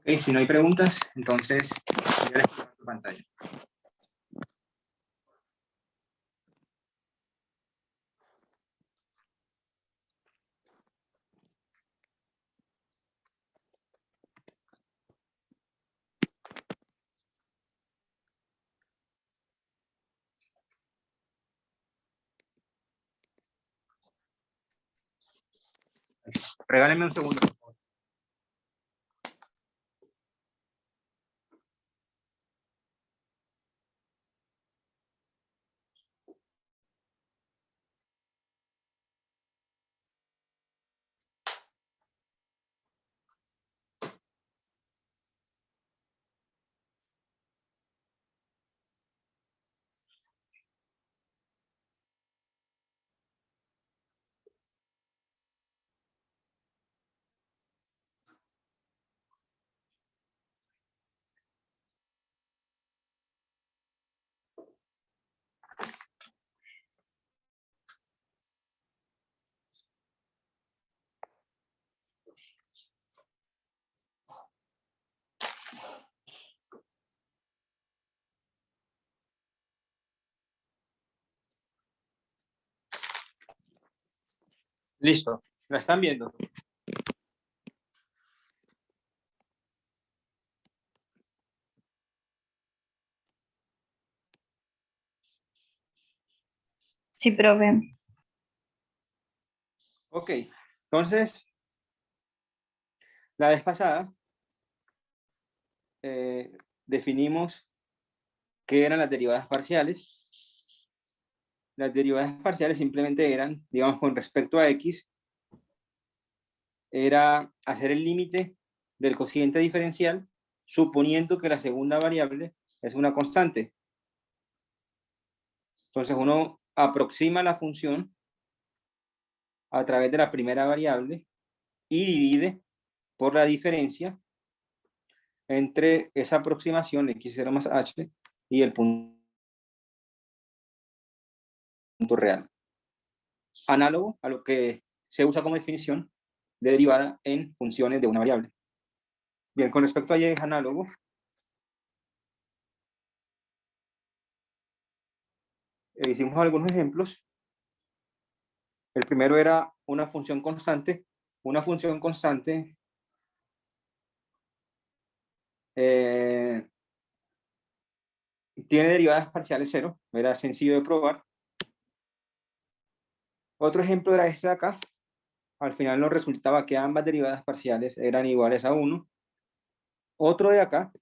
Si no hay preguntas, entonces voy a dejar tu pantalla. Regálenme un segundo, por favor. Listo. ¿La están viendo? Sí, profe. Ok. Entonces, la vez pasada definimos qué eran las derivadas parciales. Las derivadas parciales simplemente eran, digamos, con respecto a x, era hacer el límite del cociente diferencial suponiendo que la segunda variable es una constante. Entonces uno aproxima la función a través de la primera variable y divide por la diferencia entre esa aproximación x0 más h y el punto real. Análogo a lo que se usa como definición de derivada en funciones de una variable. Bien, con respecto a y es análogo. Hicimos algunos ejemplos. El primero era una función constante. Una función constante tiene derivadas parciales cero. Era sencillo de probar. Otro ejemplo era este de acá. Al final nos resultaba que ambas derivadas parciales eran iguales a 1. Otro de acá,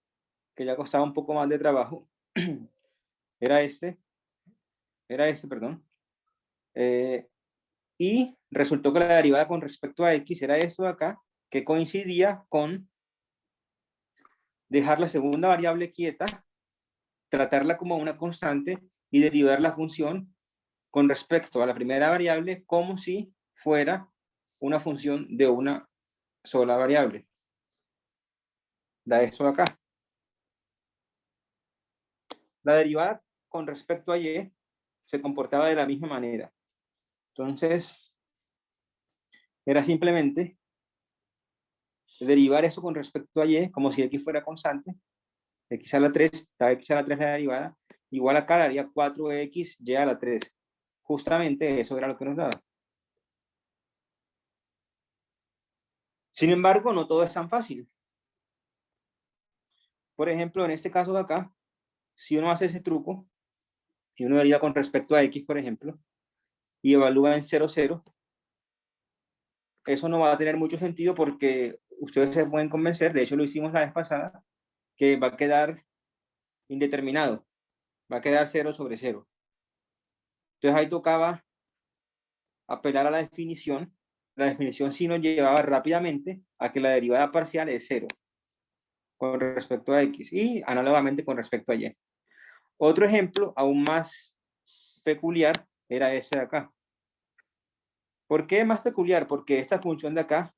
que ya costaba un poco más de trabajo, era este, perdón. Y resultó que la derivada con respecto a x era esto de acá, que coincidía con dejar la segunda variable quieta, tratarla como una constante y derivar la función con respecto a la primera variable como si fuera una función de una sola variable. Da esto de acá. La derivada con respecto a y se comportaba de la misma manera. Entonces, era simplemente derivar eso con respecto a y como si x fuera constante, x a la 3, x a la 3 la derivada, igual acá daría 4x y a la 3. Justamente eso era lo que nos daba. Sin embargo, no todo es tan fácil. Por ejemplo, en este caso de acá, si uno hace ese truco, si uno deriva con respecto a x, por ejemplo, y evalúa en 0, 0, eso no va a tener mucho sentido porque ustedes se pueden convencer, de hecho lo hicimos la vez pasada, que va a quedar indeterminado, va a quedar 0 sobre 0. Entonces ahí tocaba apelar a la definición sí nos llevaba rápidamente a que la derivada parcial es 0 con respecto a x y análogamente con respecto a y. Otro ejemplo aún más peculiar era ese de acá. ¿Por qué más peculiar? Porque esta función de acá,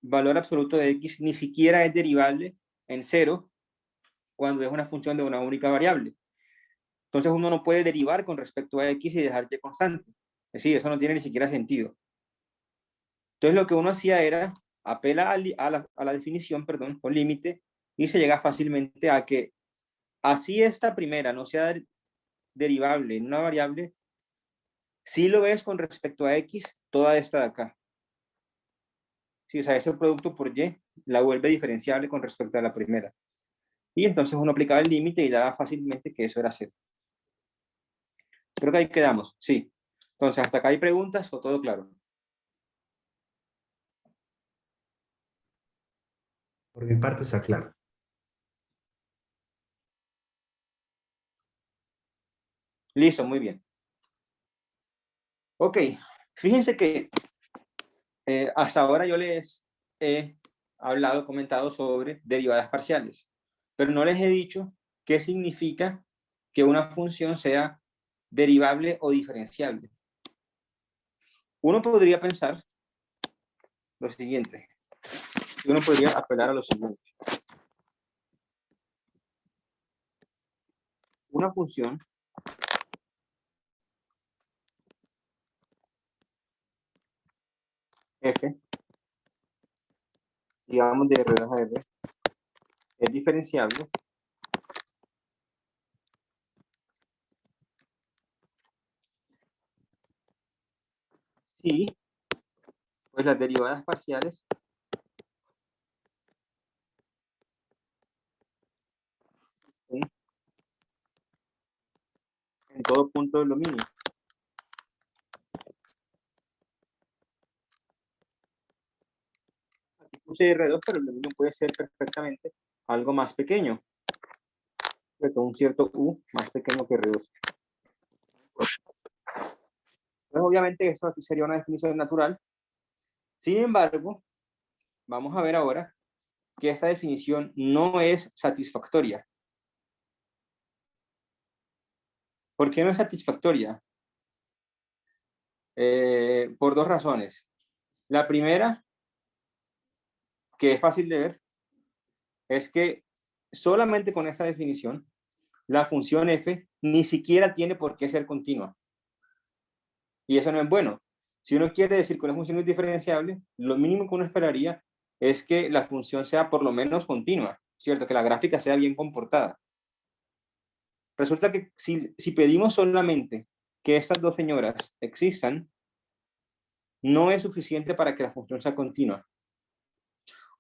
valor absoluto de x, ni siquiera es derivable en 0 cuando es una función de una única variable. Entonces uno no puede derivar con respecto a x y dejar y constante. Es decir, eso no tiene ni siquiera sentido. Entonces lo que uno hacía era apela a la definición, perdón, o límite, y se llega fácilmente a que así esta primera no sea derivable en una variable, si lo es con respecto a X, toda esta de acá. Sí, o sea, ese producto por Y la vuelve diferenciable con respecto a la primera. Y entonces uno aplicaba el límite y daba fácilmente que eso era cero. Creo que ahí quedamos, sí. Entonces, ¿hasta acá hay preguntas o todo claro? Por mi parte está claro. Listo, muy bien. Ok, fíjense que hasta ahora yo les he hablado, comentado sobre derivadas parciales, pero no les he dicho qué significa que una función sea derivable o diferenciable. Uno podría pensar lo siguiente, uno podría apelar a lo siguiente. Una función f, digamos de R a R, es diferenciable si pues las derivadas parciales en todo punto del dominio. Aquí puse R2, pero el dominio puede ser perfectamente algo más pequeño, con un cierto U más pequeño que R2. Pues obviamente esto aquí sería una definición natural. Sin embargo, vamos a ver ahora que esta definición no es satisfactoria. ¿Por qué no es satisfactoria? Por dos razones. La primera, que es fácil de ver, es que solamente con esta definición, la función f ni siquiera tiene por qué ser continua. Y eso no es bueno. Si uno quiere decir que una función es diferenciable, lo mínimo que uno esperaría es que la función sea por lo menos continua, ¿cierto? Que la gráfica sea bien comportada. Resulta que si pedimos solamente que estas dos señoras existan, no es suficiente para que la función sea continua.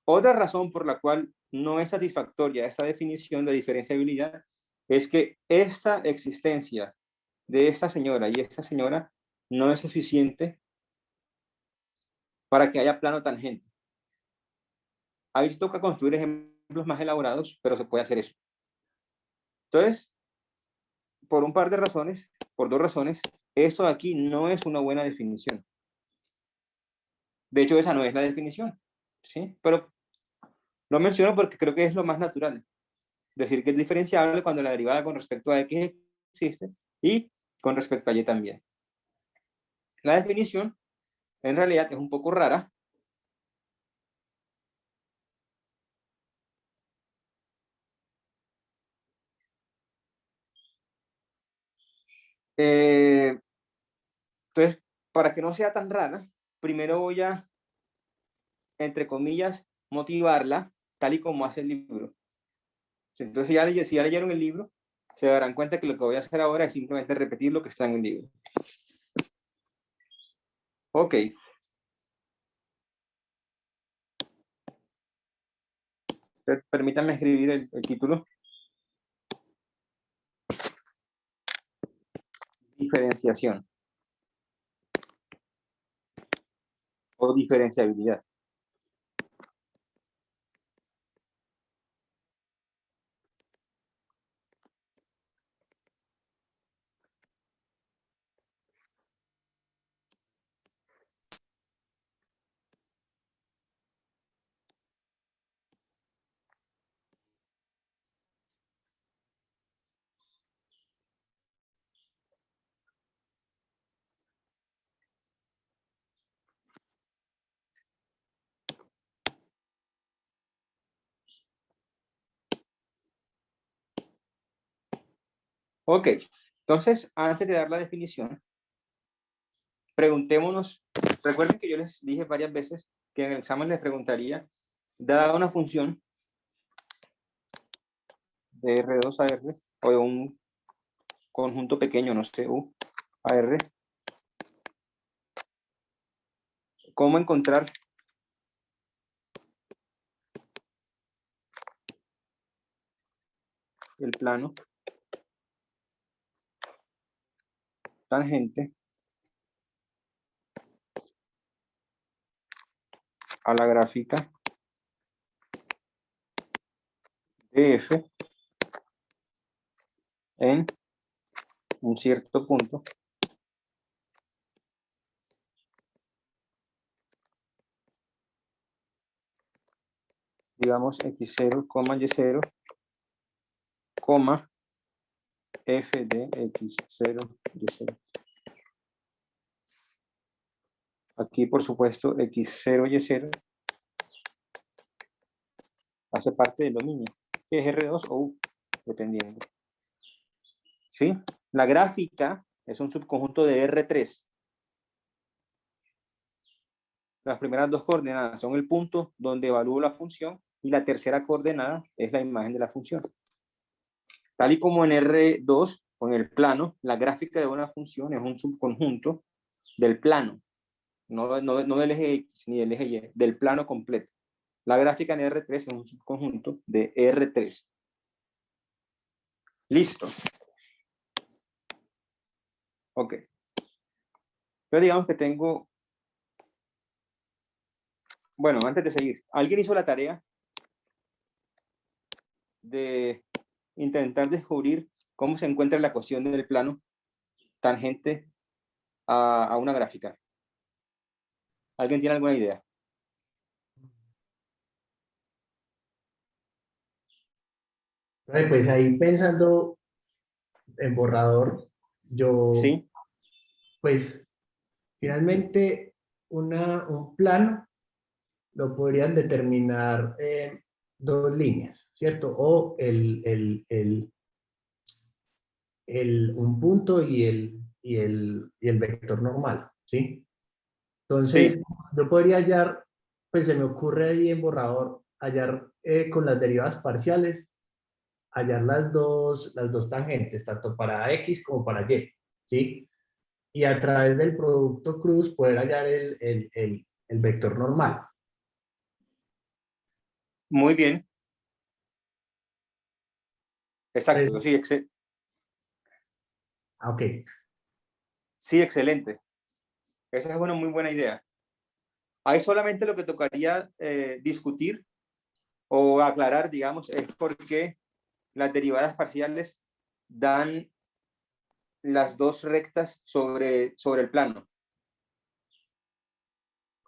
Otra razón por la cual no es satisfactoria esta definición de diferenciabilidad es que esta existencia de esta señora y esta señora no es suficiente para que haya plano tangente. Ahí toca construir ejemplos más elaborados, pero se puede hacer eso. Entonces, por un par de razones, por dos razones, esto de aquí no es una buena definición. De hecho, esa no es la definición, ¿sí? Pero lo menciono porque creo que es lo más natural. Decir que es diferenciable cuando la derivada con respecto a X existe y con respecto a Y también. La definición, en realidad, es un poco rara. Entonces, para que no sea tan rara, primero voy a, entre comillas, motivarla tal y como hace el libro. Entonces, si ya leyeron el libro, se darán cuenta que lo que voy a hacer ahora es simplemente repetir lo que está en el libro. Ok. Entonces, permítanme escribir el título. Diferenciación. O diferenciabilidad. Ok. Entonces, antes de dar la definición, preguntémonos, recuerden que yo les dije varias veces que en el examen les preguntaría, dada una función de R2 a R, o de un conjunto pequeño, no sé, U a R, ¿cómo encontrar el plano tangente a la gráfica de F en un cierto punto digamos x0, y0, f de x0, y0. Aquí, por supuesto, x0, y0 hace parte del dominio, que es R2 o U, dependiendo. ¿Sí? La gráfica es un subconjunto de R3. Las primeras dos coordenadas son el punto donde evalúo la función y la tercera coordenada es la imagen de la función. Tal y como en R2, o en el plano, la gráfica de una función es un subconjunto del plano, no del eje X ni del eje Y, del plano completo. La gráfica en R3 es un subconjunto de R3. Listo. Ok. Pero digamos que tengo... Bueno, antes de seguir, ¿alguien hizo la tarea de intentar descubrir cómo se encuentra la ecuación del plano tangente a una gráfica? ¿Alguien tiene alguna idea? Pues ahí pensando en borrador, yo, Sí, pues finalmente un plano lo podrían determinar dos líneas, ¿cierto? O un punto y el vector normal, ¿sí? Entonces, sí. yo podría hallar, pues se me ocurre ahí en borrador, hallar con las derivadas parciales, hallar las dos tangentes, tanto para X como para Y, ¿sí? Y a través del producto cruz poder hallar el vector normal. Muy bien. Pues, Exacto, sí, ok, sí, excelente. Esa es una muy buena idea. Ahí solamente lo que tocaría discutir o aclarar, digamos, es por qué las derivadas parciales dan las dos rectas sobre el plano.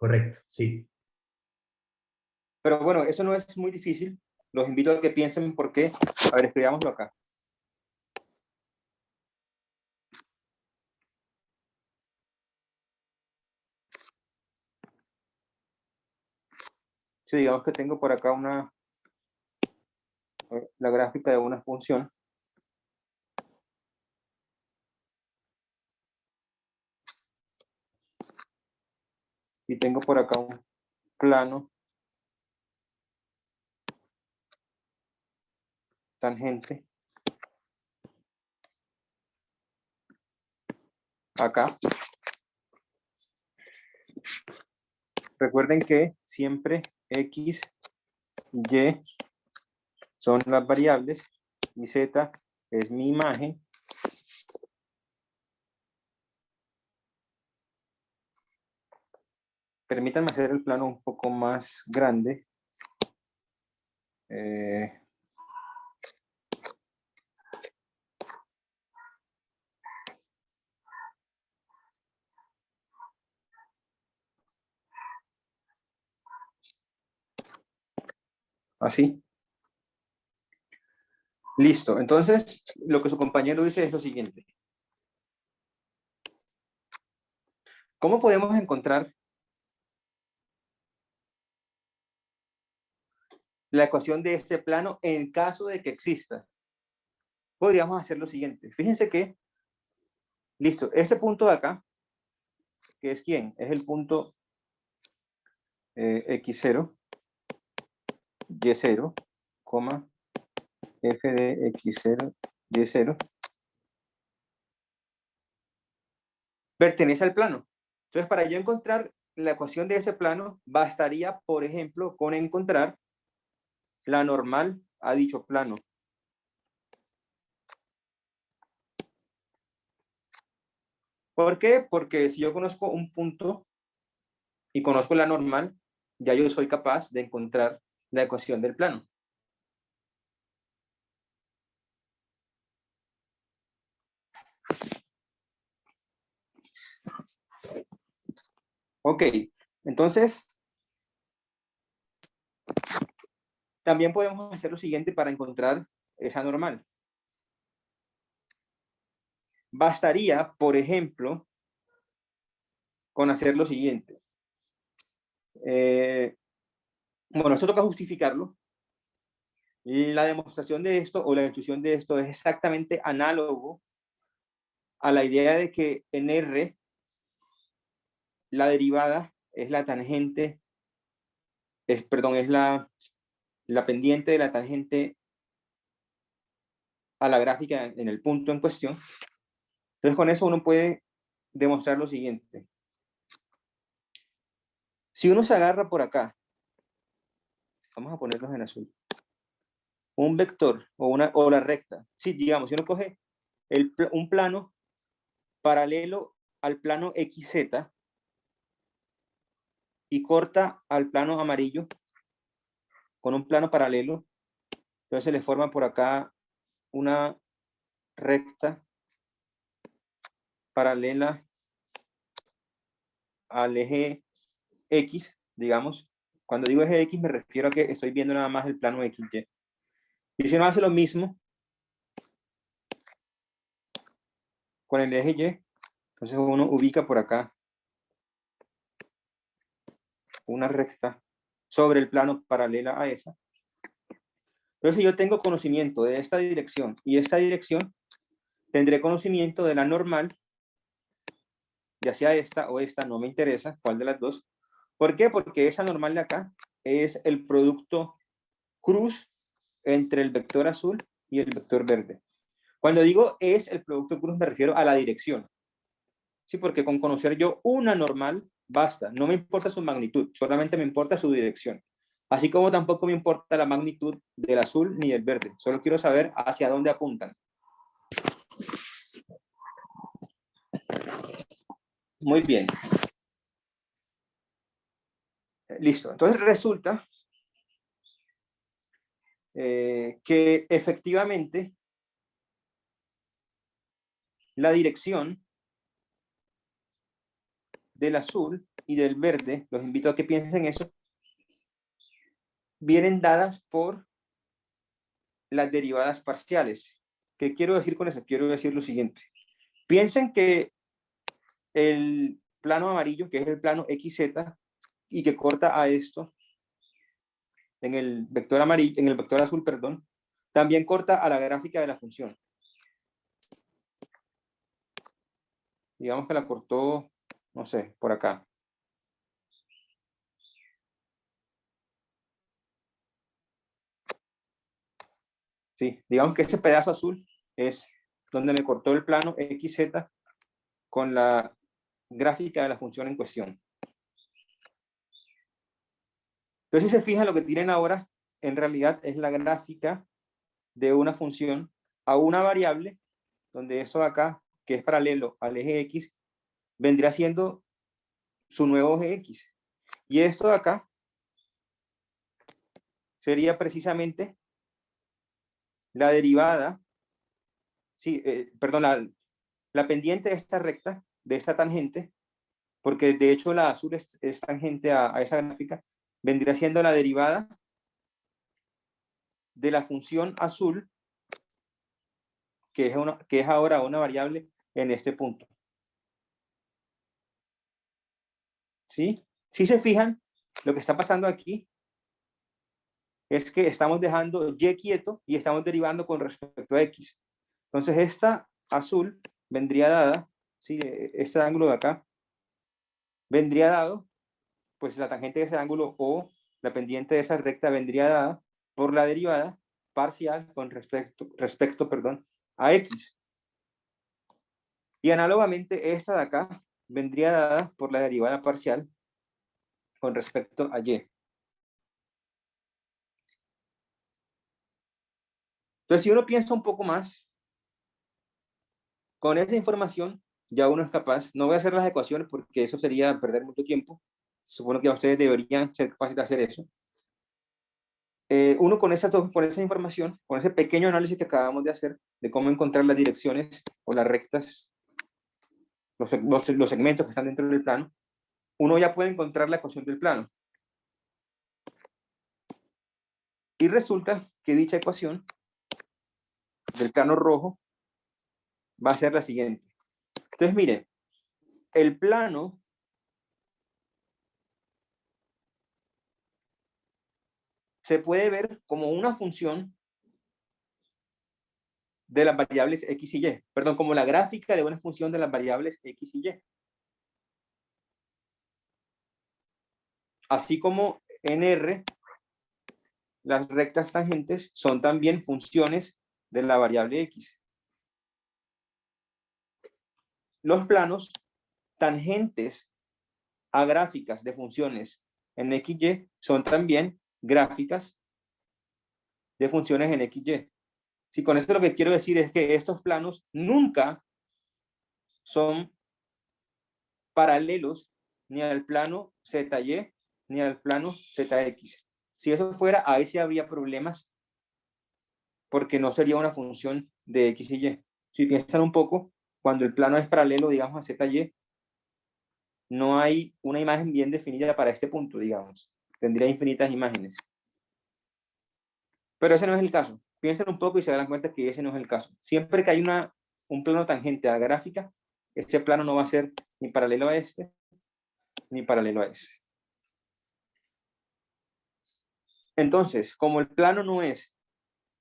correcto, sí. Pero bueno, eso no es muy difícil. Los invito a que piensen por qué. A ver, escribámoslo acá. Si digamos que tengo por acá la gráfica de una función. Y tengo por acá un plano tangente acá. Recuerden que siempre X, Y son las variables y Z es mi imagen. Permítanme hacer el plano un poco más grande. Así. Listo. Entonces, lo que su compañero dice es lo siguiente. ¿Cómo podemos encontrar la ecuación de este plano en caso de que exista? Podríamos hacer lo siguiente. Fíjense que, listo, ese punto de acá, que es ¿quién? Es el punto x0, y0, coma, f de x0, y0, pertenece al plano. Entonces, para yo encontrar la ecuación de ese plano, bastaría, por ejemplo, con encontrar la normal a dicho plano. ¿Por qué? Porque si yo conozco un punto y conozco la normal, ya yo soy capaz de encontrar la ecuación del plano. Ok, entonces, también podemos hacer lo siguiente para encontrar esa normal. Bastaría, por ejemplo, con hacer lo siguiente. Bueno, esto toca justificarlo. La demostración de esto o la intuición de esto es exactamente análogo a la idea de que en R la derivada es la tangente, perdón, es la pendiente de la tangente a la gráfica en el punto en cuestión. Entonces, con eso uno puede demostrar lo siguiente. Si uno se agarra por acá, vamos a ponerlos en azul, un vector o la recta, sí, digamos, si uno coge un plano paralelo al plano XZ y corta al plano amarillo con un plano paralelo, entonces se le forma por acá una recta paralela al eje X, digamos. Cuando digo eje X me refiero a que estoy viendo nada más el plano XY. Y si uno hace lo mismo con el eje Y, entonces uno ubica por acá una recta sobre el plano paralela a esa. Entonces, si yo tengo conocimiento de esta dirección y esta dirección, tendré conocimiento de la normal, ya sea esta o esta, no me interesa cuál de las dos. ¿Por qué? Porque esa normal de acá es el producto cruz entre el vector azul y el vector verde. Cuando digo es el producto cruz me refiero a la dirección. Sí, porque con conocer yo una normal basta. No me importa su magnitud, solamente me importa su dirección. Así como tampoco me importa la magnitud del azul ni del verde. Solo quiero saber hacia dónde apuntan. Muy bien. Listo. Entonces resulta que efectivamente la dirección del azul y del verde, los invito a que piensen en eso, vienen dadas por las derivadas parciales. ¿Qué quiero decir con eso? Quiero decir lo siguiente. Piensen que el plano amarillo, que es el plano XZ, y que corta a esto en el vector amarillo, en el vector azul, perdón, también corta a la gráfica de la función. Digamos que la cortó, no sé, por acá. Sí, digamos que ese pedazo azul es donde me cortó el plano XZ con la gráfica de la función en cuestión. Entonces, si se fijan, lo que tienen ahora en realidad es la gráfica de una función a una variable, donde eso de acá, que es paralelo al eje X, vendría siendo su nuevo eje X. Y esto de acá sería precisamente la derivada, sí, perdón, la pendiente de esta recta, de esta tangente, porque de hecho la azul es tangente a esa gráfica, vendría siendo la derivada de la función azul, que es ahora una variable en este punto. ¿Sí? Si se fijan, lo que está pasando aquí es que estamos dejando Y quieto y estamos derivando con respecto a X. Entonces esta azul vendría dada, ¿sí? Este ángulo de acá, vendría dado pues la tangente de ese ángulo o la pendiente de esa recta vendría dada por la derivada parcial con respecto a x. Y análogamente esta de acá vendría dada por la derivada parcial con respecto a y. Entonces, si uno piensa un poco más, con esa información ya uno es capaz, no voy a hacer las ecuaciones porque eso sería perder mucho tiempo, supongo que ustedes deberían ser capaces de hacer eso. Uno con esa información, con ese pequeño análisis que acabamos de hacer, de cómo encontrar las direcciones o las rectas, los segmentos que están dentro del plano, uno ya puede encontrar la ecuación del plano. Y resulta que dicha ecuación del plano rojo va a ser la siguiente. Entonces, miren, el plano se puede ver como una función de las variables x y y. Perdón, como la gráfica de una función de las variables x y y. Así como en R, las rectas tangentes son también funciones de la variable x. Los planos tangentes a gráficas de funciones en x y y son también gráficas de funciones en x y y. Si con esto lo que quiero decir es que estos planos nunca son paralelos ni al plano ZY ni al plano ZX. Si eso fuera, ahí sí habría problemas porque no sería una función de X y Y. Si piensan un poco, cuando el plano es paralelo, digamos, a ZY, no hay una imagen bien definida para este punto, digamos. Tendría infinitas imágenes. Pero ese no es el caso. Piensen un poco y se darán cuenta que ese no es el caso. Siempre que hay un plano tangente a la gráfica, ese plano no va a ser ni paralelo a este, ni paralelo a este. Entonces, como el plano no es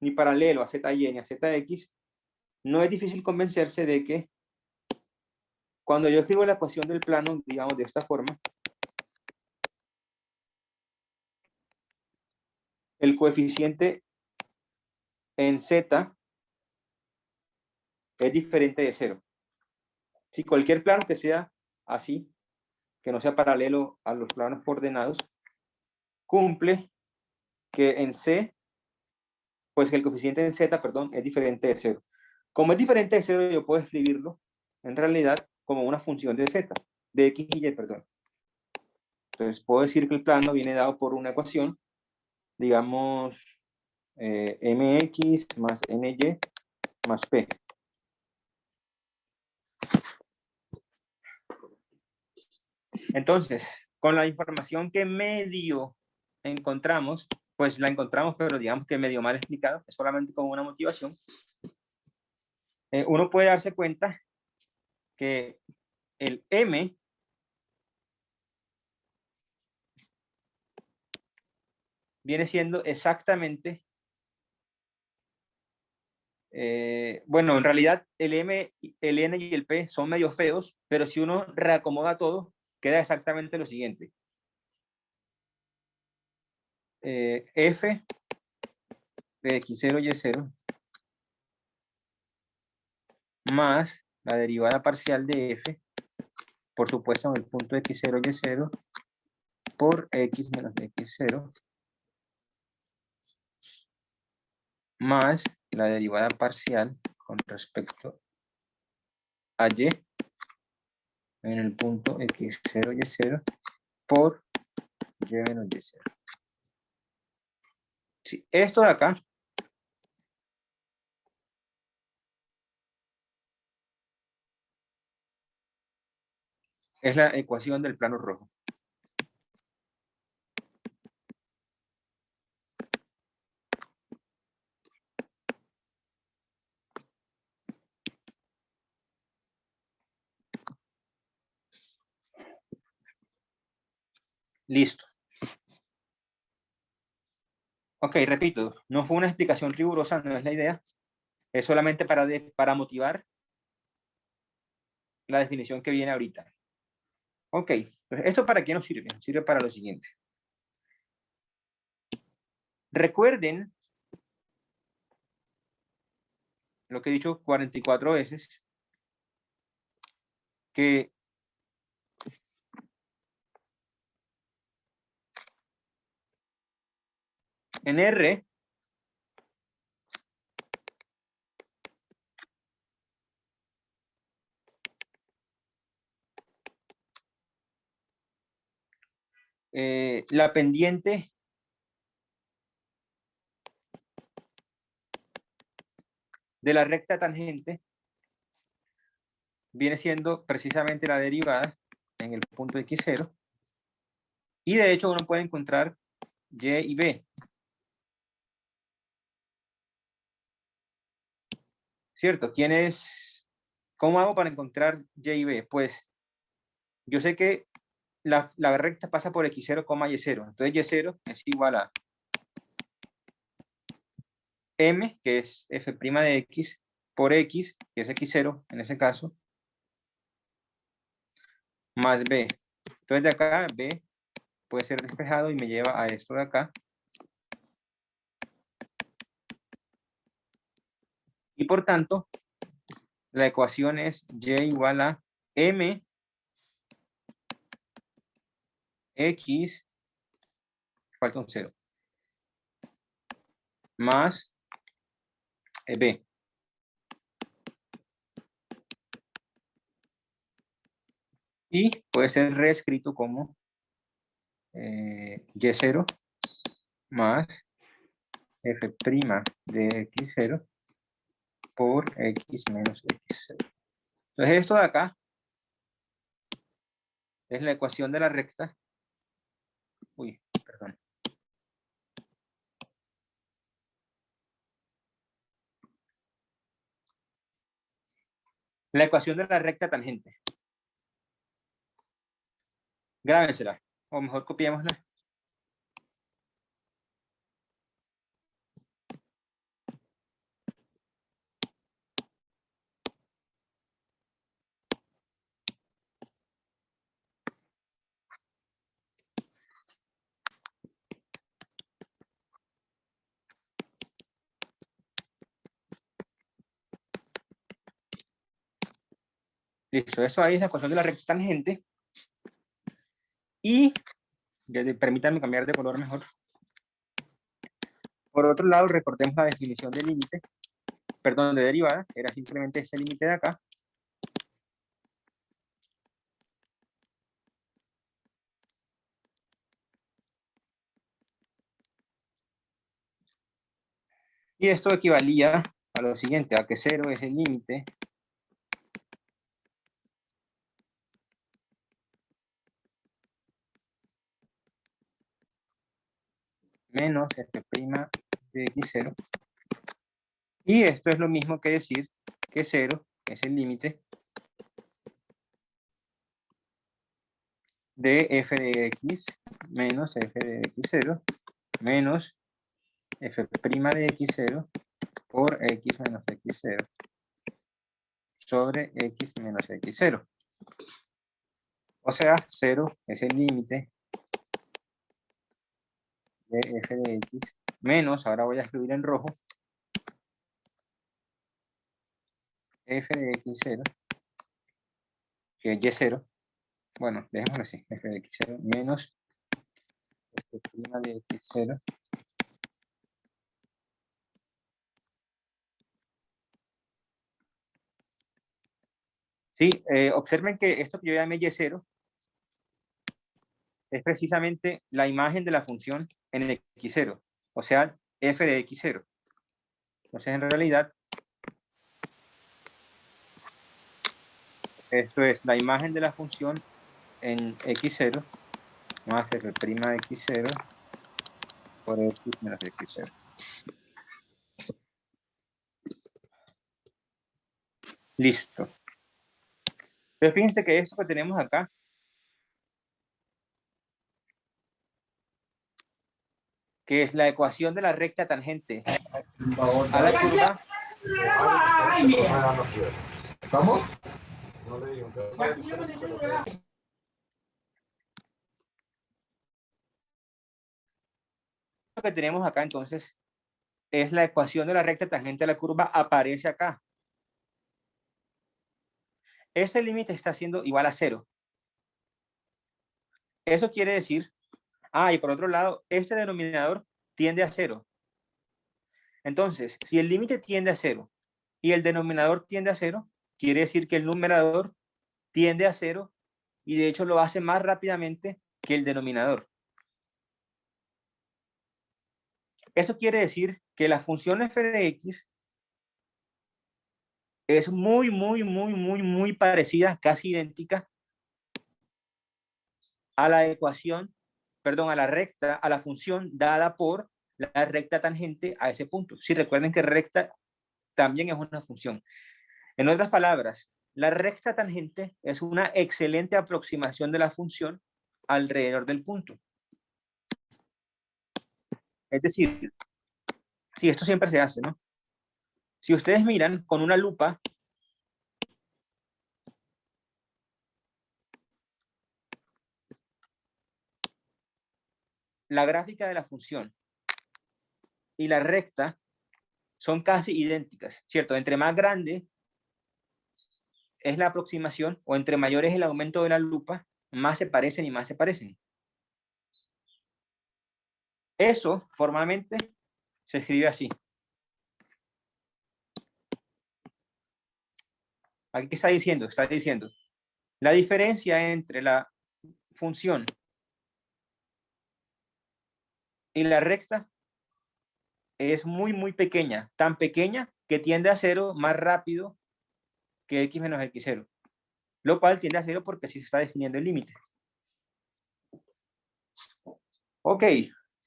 ni paralelo a ZY ni a ZX, no es difícil convencerse de que cuando yo escribo la ecuación del plano, digamos de esta forma, el coeficiente en Z es diferente de 0. Si cualquier plano que sea así, que no sea paralelo a los planos coordenados, cumple que en C, pues que el coeficiente en Z, perdón, es diferente de 0. Como es diferente de 0, yo puedo escribirlo en realidad como una función de Z, de X y Y, perdón. Entonces puedo decir que el plano viene dado por una ecuación, digamos, mx más ny más p. Entonces, con la información que medio encontramos, pues la encontramos, pero digamos que medio mal explicado, es solamente como una motivación, uno puede darse cuenta que el m viene siendo exactamente, bueno, en realidad el m, el n y el p son medio feos, pero si uno reacomoda todo, queda exactamente lo siguiente. F de x0 y y0 más la derivada parcial de f, por supuesto en el punto x0 y y0, por x menos x0, más la derivada parcial con respecto a y en el punto x0 y y0 por y menos y0. Sí, esto de acá es la ecuación del plano rojo. Listo. Ok, repito, no fue una explicación rigurosa, no es la idea. Es solamente para motivar la definición que viene ahorita. Ok, Entonces, ¿esto para qué nos sirve? Nos sirve para lo siguiente. Recuerden lo que he dicho 44 veces, que en R la pendiente de la recta tangente viene siendo precisamente la derivada en el punto x0, y de hecho uno puede encontrar y y b. ¿Cierto? ¿Cómo hago para encontrar y y b? Pues yo sé que la recta pasa por x0, y0. Entonces y0 es igual a m, que es f' de x, por x, que es x0 en ese caso, más b. Entonces de acá b puede ser despejado y me lleva a esto de acá. Y por tanto, la ecuación es y igual a m x, falta un 0, más b. Y puede ser reescrito como y0 más f' de x0 por x menos x0. Entonces esto de acá es la ecuación de la recta. Uy, perdón. La ecuación de la recta tangente. Grábensela, o mejor copiémosla. Listo, eso ahí es la ecuación de la recta tangente. Y permítanme cambiar de color mejor. Por otro lado, recordemos la definición de límite, perdón, de derivada, era simplemente este límite de acá. Y esto equivalía a lo siguiente, a que 0 es el límite menos f' de x0. Y esto es lo mismo que decir que 0 es el límite de f de x menos f de x0 menos f' de x0 por x menos x0 sobre x menos x0. O sea, 0 es el límite de f de x menos, ahora voy a escribir en rojo, f de x0, que es y0, bueno, dejémoslo así, f de x0 menos f' de x0 sí, observen que esto que yo llamé y0 es precisamente la imagen de la función en el x0, o sea, f de x0. Entonces, en realidad, esto es la imagen de la función en x0 más f' de x0 por x menos x0. Listo. Pero fíjense que esto que tenemos acá que es la ecuación de la recta tangente a la curva. ¿Cómo? que tenemos acá entonces es la ecuación de la recta tangente a la curva, aparece acá. Ese límite está siendo igual a 0. Eso quiere decir, y por otro lado, este denominador tiende a 0. Entonces, si el límite tiende a 0 y el denominador tiende a 0, quiere decir que el numerador tiende a 0 y de hecho lo hace más rápidamente que el denominador. Eso quiere decir que la función f de x es muy parecida, casi idéntica a la ecuación, perdón, a la recta, a la función dada por la recta tangente a ese punto. Si recuerden que recta también es una función. En otras palabras, la recta tangente es una excelente aproximación de la función alrededor del punto. Es decir, sí, esto siempre se hace, ¿no? Si ustedes miran con una lupa, la gráfica de la función y la recta son casi idénticas, ¿cierto? Entre más grande es la aproximación o entre mayor es el aumento de la lupa, más se parecen y más se parecen. Eso formalmente se escribe así. Aquí, ¿qué está diciendo? Está diciendo la diferencia entre la función y la recta es muy pequeña, tan pequeña que tiende a 0 más rápido que x menos x0, lo cual tiende a 0 porque así se está definiendo el límite. Ok,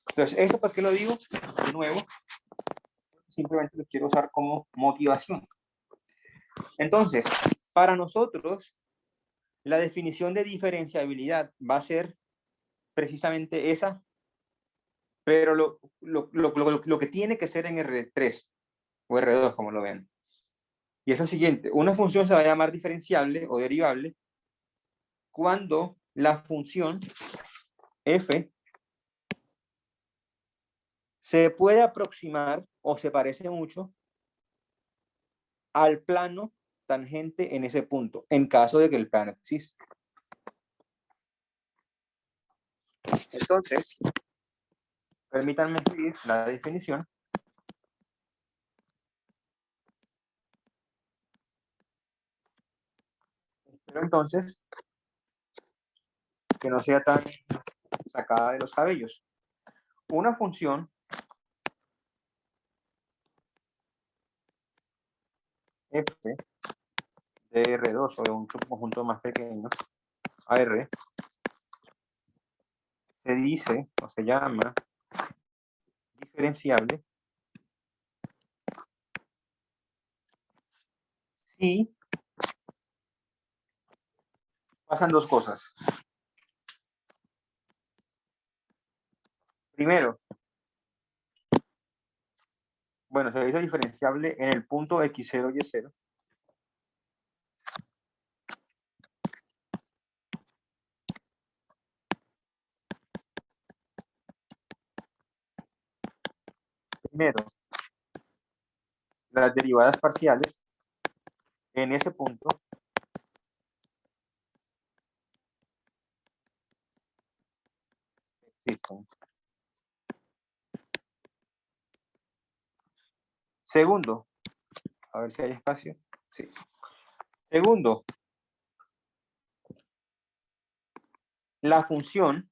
entonces, ¿eso por qué lo digo? De nuevo, simplemente lo quiero usar como motivación. Entonces, para nosotros, la definición de diferenciabilidad va a ser precisamente esa, pero lo que tiene que ser en R3 o R2, como lo vean. Y es lo siguiente, una función se va a llamar diferenciable o derivable cuando la función f se puede aproximar o se parece mucho al plano tangente en ese punto, en caso de que el plano exista. Entonces, permítanme escribir la definición. Pero entonces, que no sea tan sacada de los cabellos. Una función f de R2 o de un subconjunto más pequeño, AR, se dice o se llama diferenciable si pasan dos cosas. Primero, bueno, se dice diferenciable en el punto x0 y y0. Primero, las derivadas parciales en ese punto existen. Segundo, a ver si hay espacio. Sí. Segundo, la función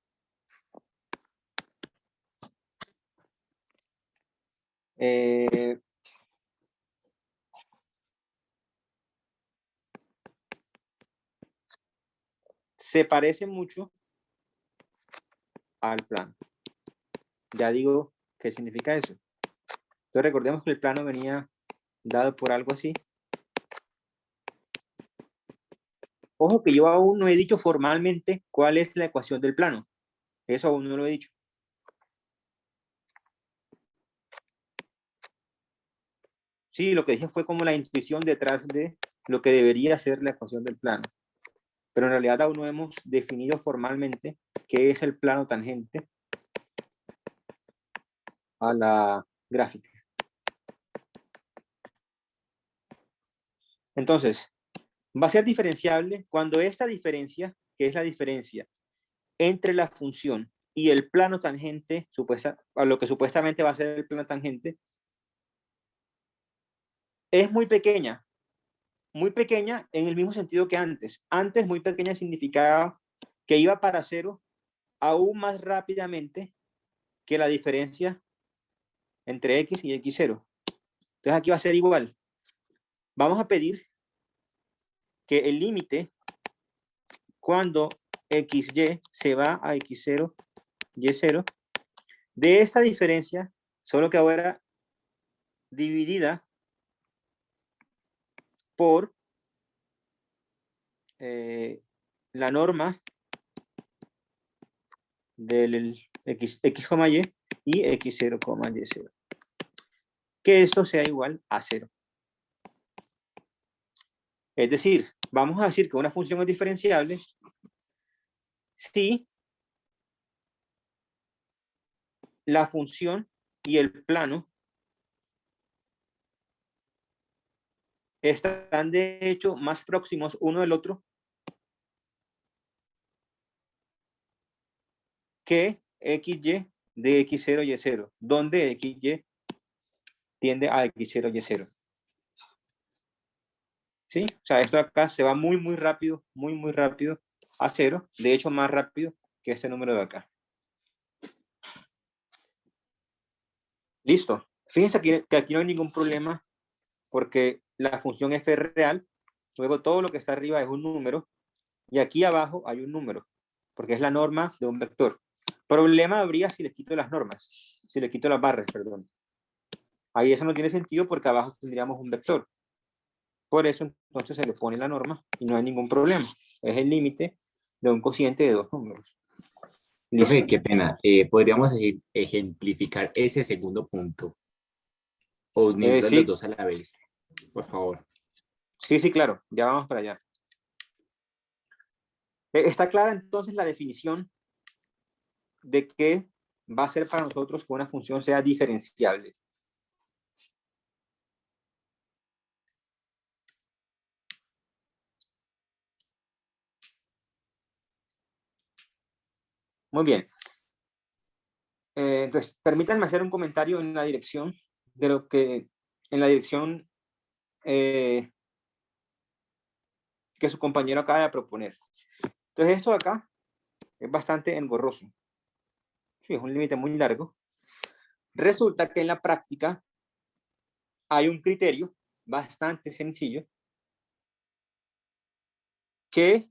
se parece mucho al plano. Ya digo qué significa eso. Entonces recordemos que el plano venía dado por algo así. Ojo que yo aún no he dicho formalmente cuál es la ecuación del plano. Eso aún no lo he dicho. Sí, lo que dije fue como la intuición detrás de lo que debería ser la ecuación del plano. Pero en realidad aún no hemos definido formalmente qué es el plano tangente a la gráfica. Entonces, va a ser diferenciable cuando esta diferencia, que es la diferencia entre la función y el plano tangente, a lo que supuestamente va a ser el plano tangente, es muy pequeña en el mismo sentido que antes. Antes muy pequeña significaba que iba para cero aún más rápidamente que la diferencia entre x y x0. Entonces aquí va a ser igual. Vamos a pedir que el límite cuando xy se va a x0, y0, de esta diferencia, solo que ahora dividida por la norma del x, y x0, y0. Que esto sea igual a 0. Es decir, vamos a decir que una función es diferenciable si la función y el plano están de hecho más próximos uno del otro que xy de x0, y0, donde xy tiende a x0, y0. ¿Sí? O sea, esto acá se va muy, muy rápido a 0. De hecho, más rápido que este número de acá. Listo. Fíjense que aquí no hay ningún problema porque la función f es real. Luego todo lo que está arriba es un número y aquí abajo hay un número porque es la norma de un vector. Problema habría si le quito las normas, si le quito las barras, perdón. Ahí eso no tiene sentido porque abajo tendríamos un vector. Por eso entonces se le pone la norma y no hay ningún problema. Es el límite de un cociente de dos números. Profe, Listo. qué pena. ¿Podríamos decir, ejemplificar ese segundo punto o unirlos los Sí, dos a la vez? Por favor. sí, claro. Ya vamos para allá. Está clara entonces la definición de qué va a ser para nosotros que una función sea diferenciable. Muy bien. Entonces, permítanme hacer un comentario en la dirección de lo que, en la dirección que su compañero acaba de proponer. Entonces, esto de acá es bastante engorroso. Sí, es un límite muy largo. Resulta que en la práctica hay un criterio bastante sencillo que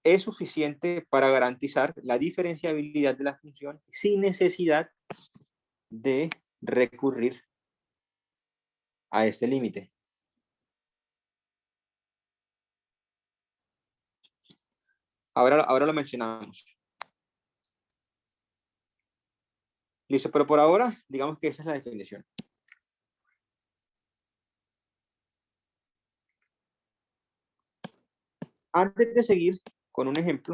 es suficiente para garantizar la diferenciabilidad de la función sin necesidad de recurrir a este límite. Ahora lo mencionamos. Listo, pero por ahora, digamos que esa es la definición. Antes de seguir con un ejemplo,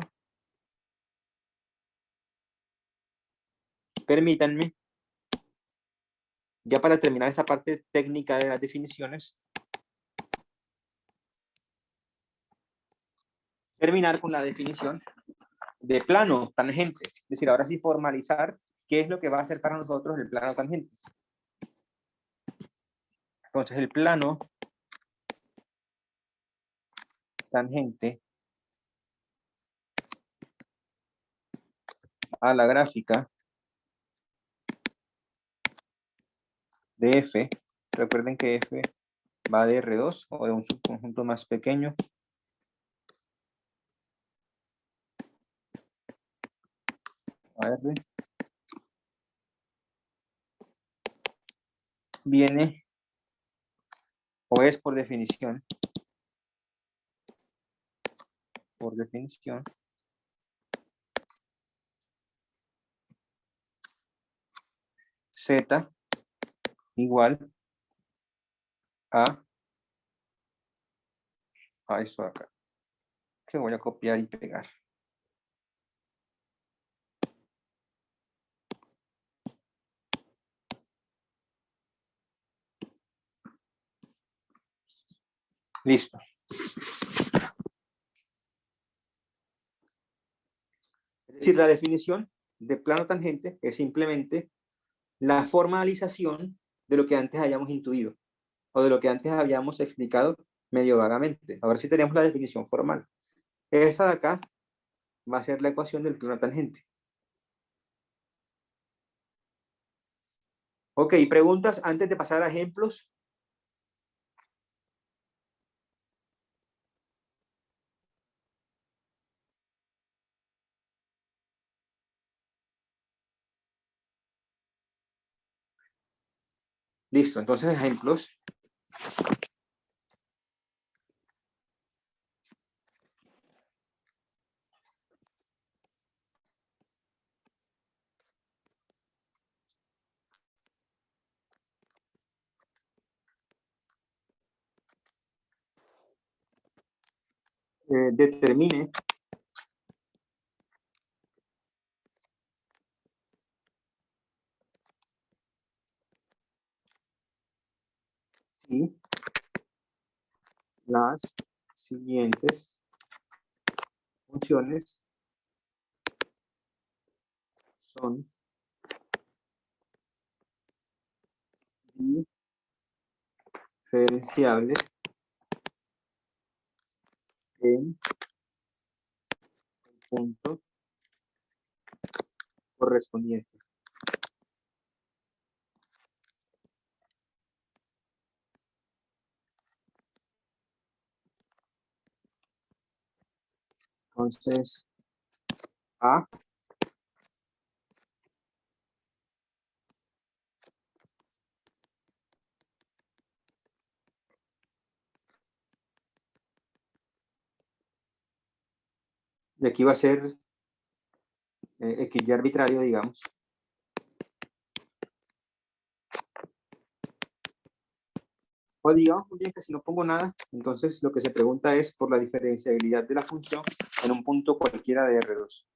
permítanme, ya para terminar esta parte técnica de las definiciones, terminar con la definición de plano tangente. Es decir, ahora sí formalizar qué es lo que va a hacer para nosotros el plano tangente. Entonces, el plano tangente a la gráfica de F, recuerden que F va de R2 o de un subconjunto más pequeño a R, viene o es por definición Z igual a esto de acá, que voy a copiar y pegar. Listo. Es decir, la definición de plano tangente es simplemente la formalización de lo que antes hayamos intuido o de lo que antes habíamos explicado medio vagamente. A ver si tenemos la definición formal. Esa de acá va a ser la ecuación del plano tangente. Ok, preguntas antes de pasar a ejemplos. Listo, entonces ejemplos. Determine si las siguientes funciones son diferenciables en el punto correspondiente. Entonces, A y aquí va a ser XY arbitrario, digamos. O digamos muy bien que si no pongo nada, entonces lo que se pregunta es por la diferenciabilidad de la función en un punto cualquiera de R2.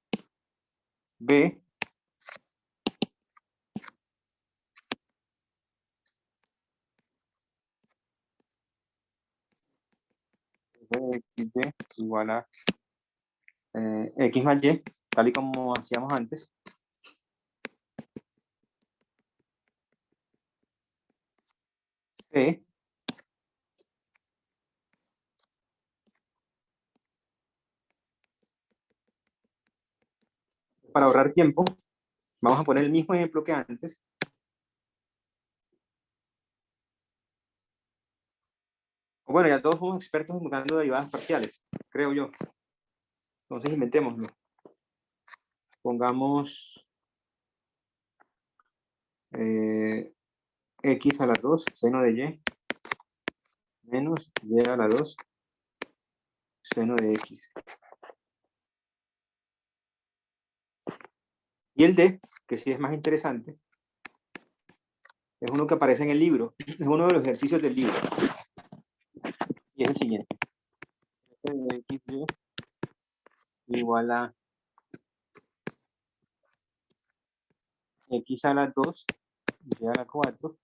B de XY igual a X más Y, tal y como hacíamos antes. C para ahorrar tiempo, vamos a poner el mismo ejemplo que antes. Bueno, ya todos somos expertos en buscando derivadas parciales, creo yo. Entonces inventémoslo. Pongamos X a la 2, seno de Y, menos Y a la 2, seno de X. Y el D, que sí es más interesante, es uno que aparece en el libro, es uno de los ejercicios del libro. Y es el siguiente. XY igual a X a la 2, Y a la 4,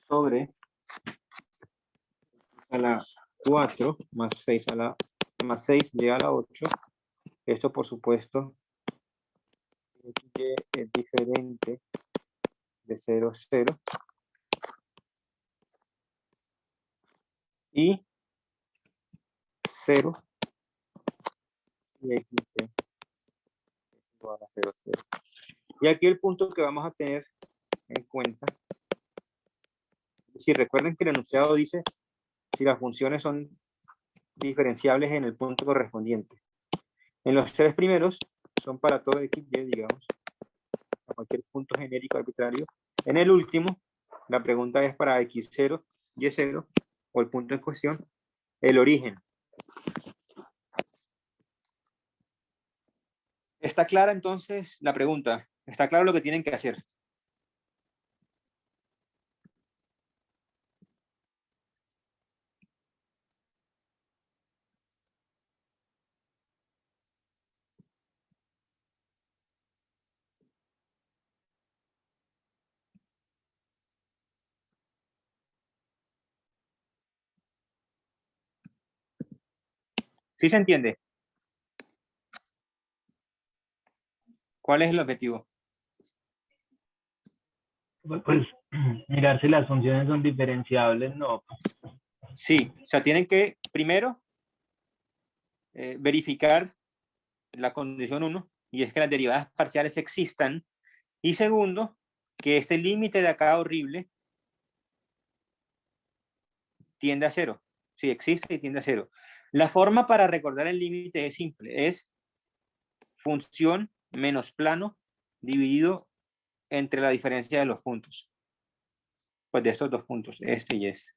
sobre X a la 4 más 6 a la más 6 Y a la 8. Esto por supuesto XY es diferente de 0, 0. Y 0 y X es igual a 0, 0. Y aquí el punto que vamos a tener en cuenta, si recuerden que el enunciado dice si las funciones son diferenciables en el punto correspondiente. En los tres primeros son para todo X, Y, digamos, a cualquier punto genérico arbitrario. En el último, la pregunta es para X0, Y0, o el punto en cuestión, el origen. ¿Está clara entonces la pregunta? ¿Está claro lo que tienen que hacer? ¿Sí se entiende? ¿Cuál es el objetivo? Pues mirar si las funciones son diferenciables, no. Sí, o sea, tienen que primero verificar la condición 1, y es que las derivadas parciales existan, y segundo, que este límite de acá horrible tiende a cero. Sí, existe y tiende a cero. La forma para recordar el límite es simple, es función menos plano dividido entre la diferencia de los puntos. Pues de estos dos puntos, este y este.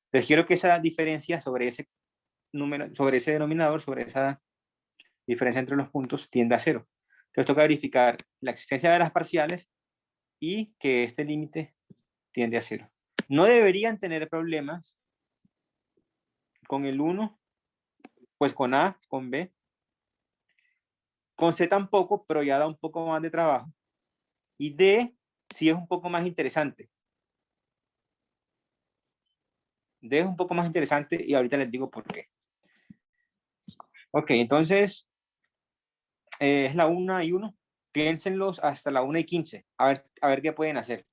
Entonces quiero que esa diferencia sobre ese número, sobre ese denominador, sobre esa diferencia entre los puntos, tienda a cero. Entonces toca verificar la existencia de las parciales y que este límite tiende a cero. No deberían tener problemas con el 1, pues con A, con B. Con C tampoco, pero ya da un poco más de trabajo. Y D sí es un poco más interesante. D es un poco más interesante y ahorita les digo por qué. Ok, entonces es la 1 y 1. Piénsenlos hasta la 1 y 15. A ver qué pueden hacer.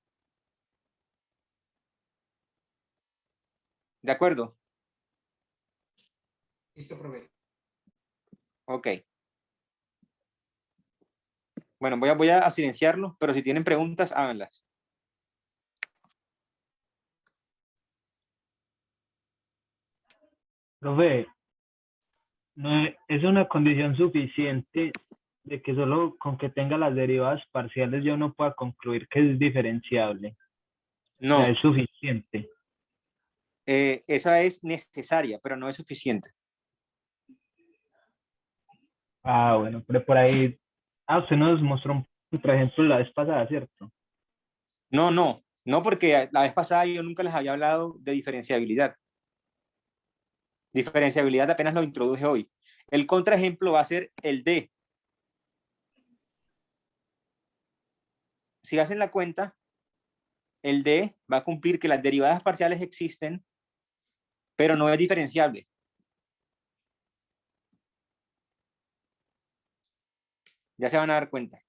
¿De acuerdo? Listo, profe. Ok. Bueno, voy a silenciarlo, pero si tienen preguntas, háganlas. Profe, no es una condición suficiente de que solo con que tenga las derivadas parciales yo no pueda concluir que es diferenciable. Ya No, es suficiente. esa es necesaria, pero no es suficiente. Ah, bueno, pero por ahí. Ah, usted nos mostró un por ejemplo la vez pasada, ¿cierto? No, porque la vez pasada yo nunca les había hablado de diferenciabilidad. Diferenciabilidad apenas lo introduje hoy. El contraejemplo va a ser el D. Si hacen la cuenta, el D va a cumplir que las derivadas parciales existen, pero no es diferenciable. Ya se van a dar cuenta.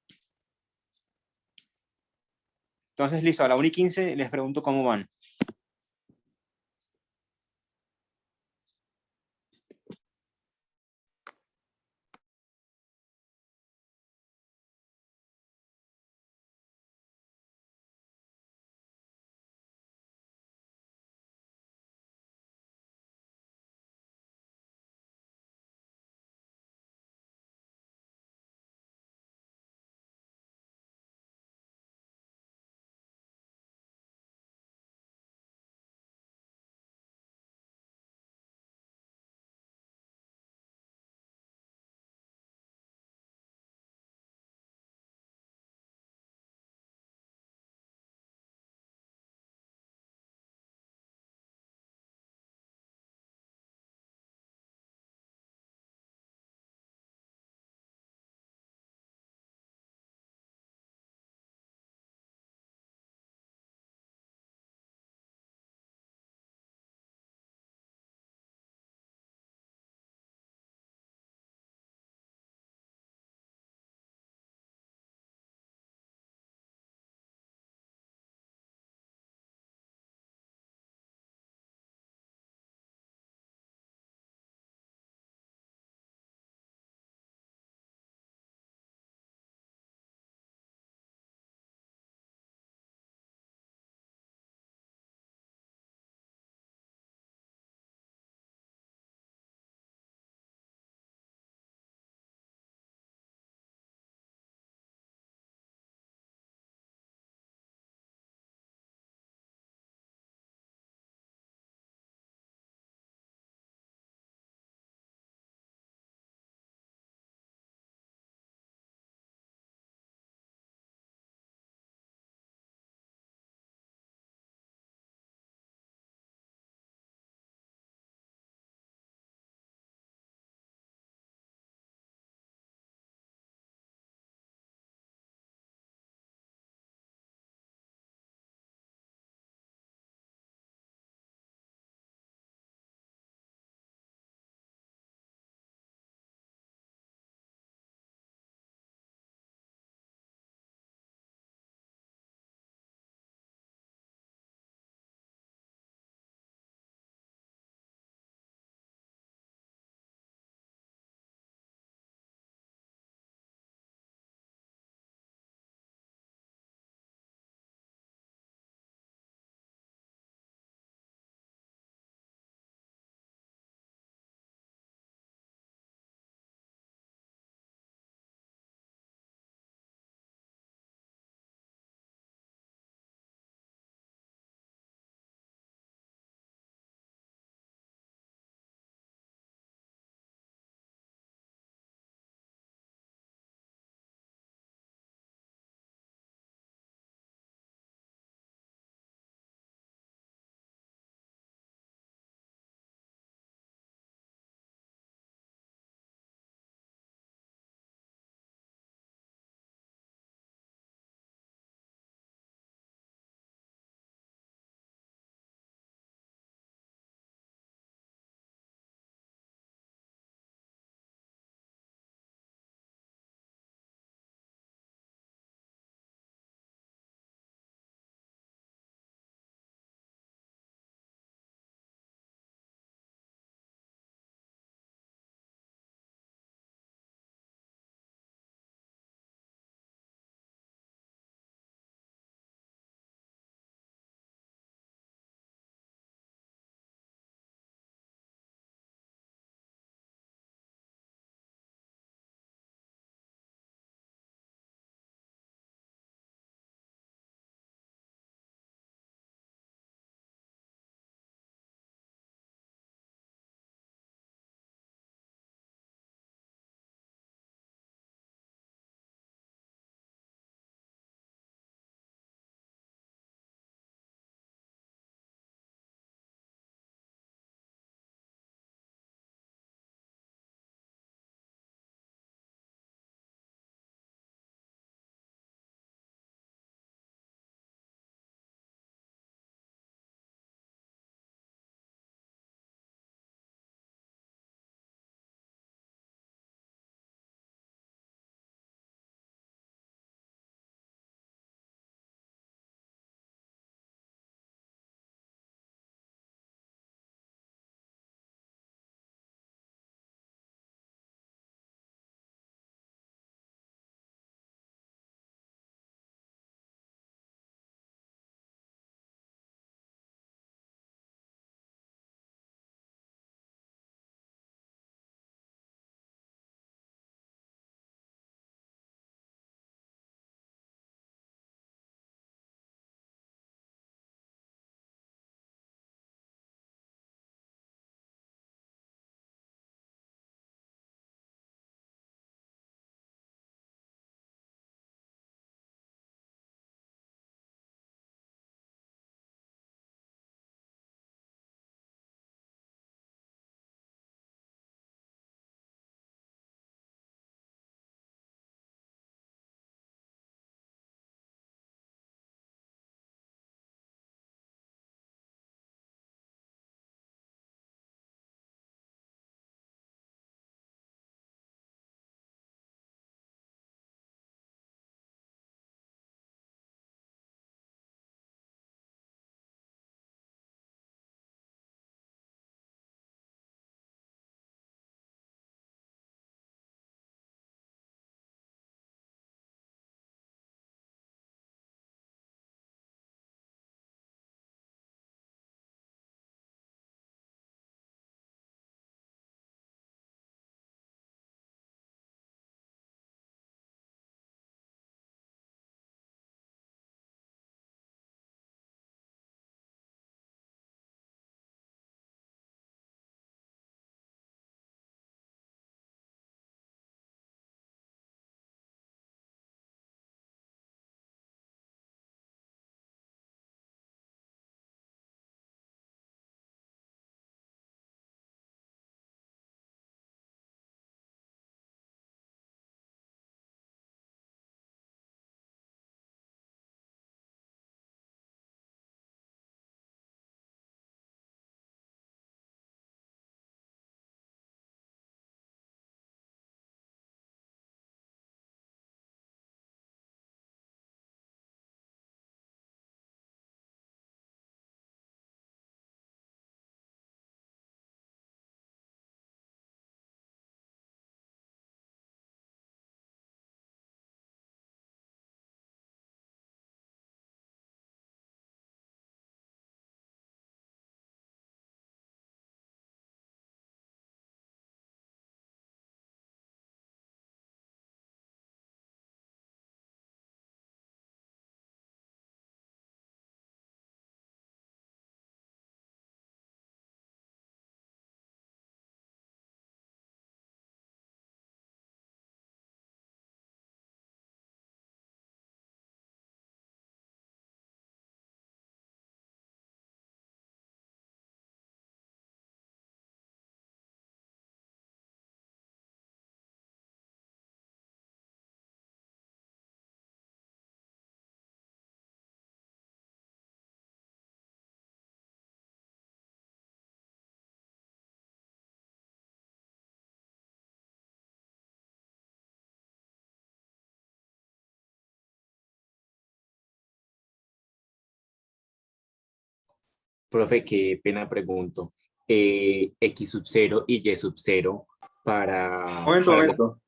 Entonces, listo, a la 1 y 15 les pregunto cómo van. Profe, qué pena pregunto. X sub 0 y Y sub 0 Momento, para momento.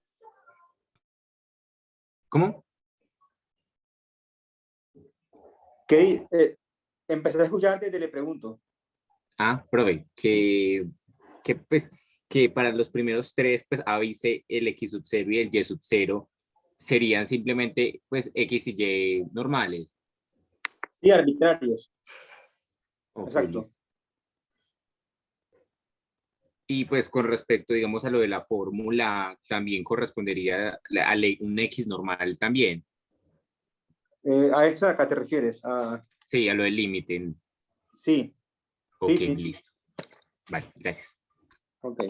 ¿Cómo? ¿Qué? Empecé a escucharte y te le pregunto. Ah, profe, pues, que para los primeros tres, pues A, B y C, el X sub 0 y el Y sub 0 serían simplemente, pues, X y Y normales. Sí, arbitrarios. Ok, Exacto. listo. Y pues con respecto, digamos, a lo de la fórmula, también correspondería un X normal también. A esto acá te refieres. Sí, a lo del límite. Sí, sí, Ok, sí. listo. Vale, gracias. Ok.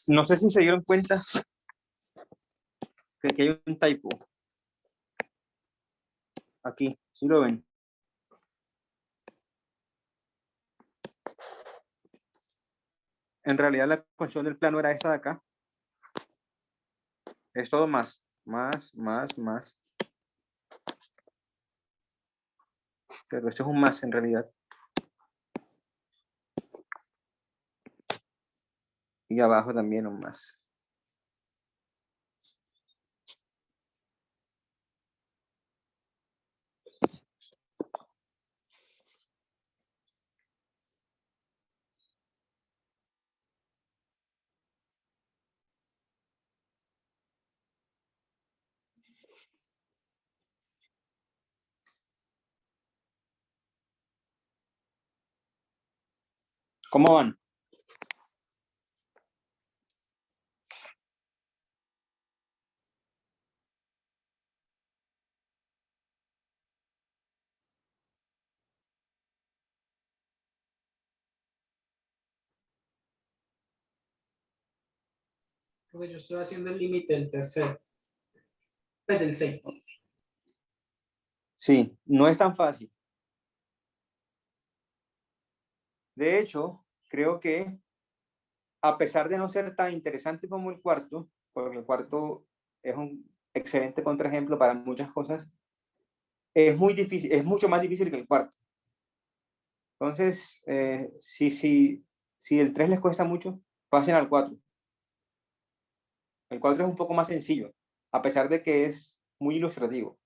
No sé si se dieron cuenta que aquí hay un typo. Aquí, ¿sí lo ven? En realidad la ecuación del plano era esta de acá. Es todo más, más. Pero esto es un más en realidad. Y abajo también un más. ¿Cómo van? Porque yo estoy haciendo el límite del tercero, pues del 6. Sí, no es tan fácil. De hecho, creo que a pesar de no ser tan interesante como el cuarto, porque el cuarto es un excelente contraejemplo para muchas cosas, es muy difícil, es mucho más difícil que el cuarto. Entonces, si el 3 les cuesta mucho, pasen al 4. El 4 es un poco más sencillo, a pesar de que es muy ilustrativo.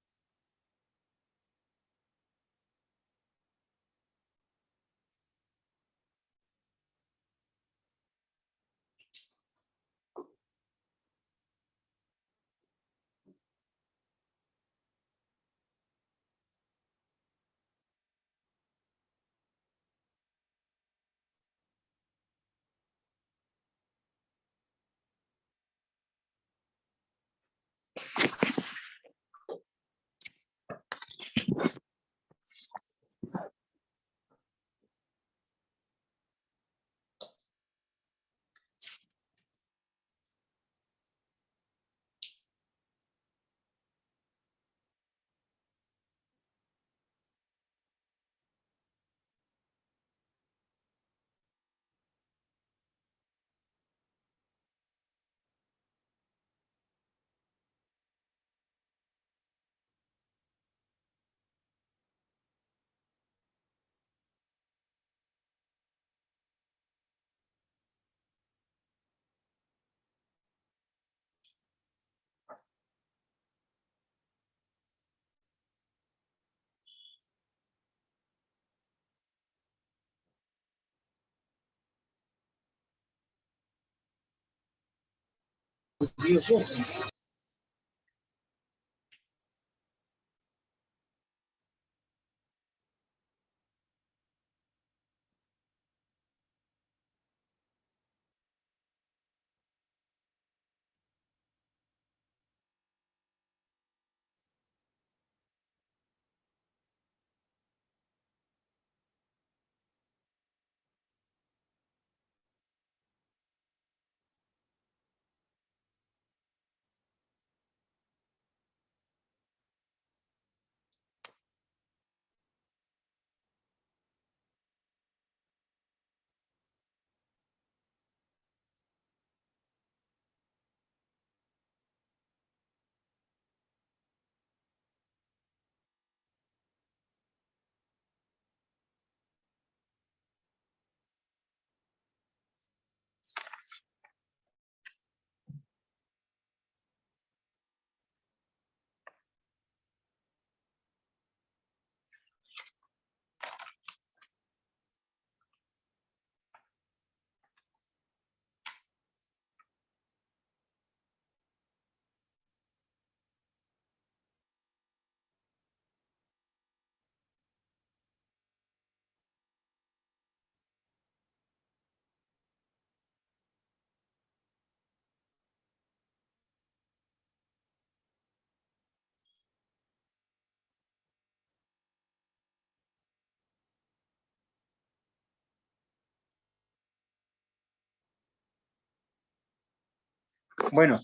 Bueno,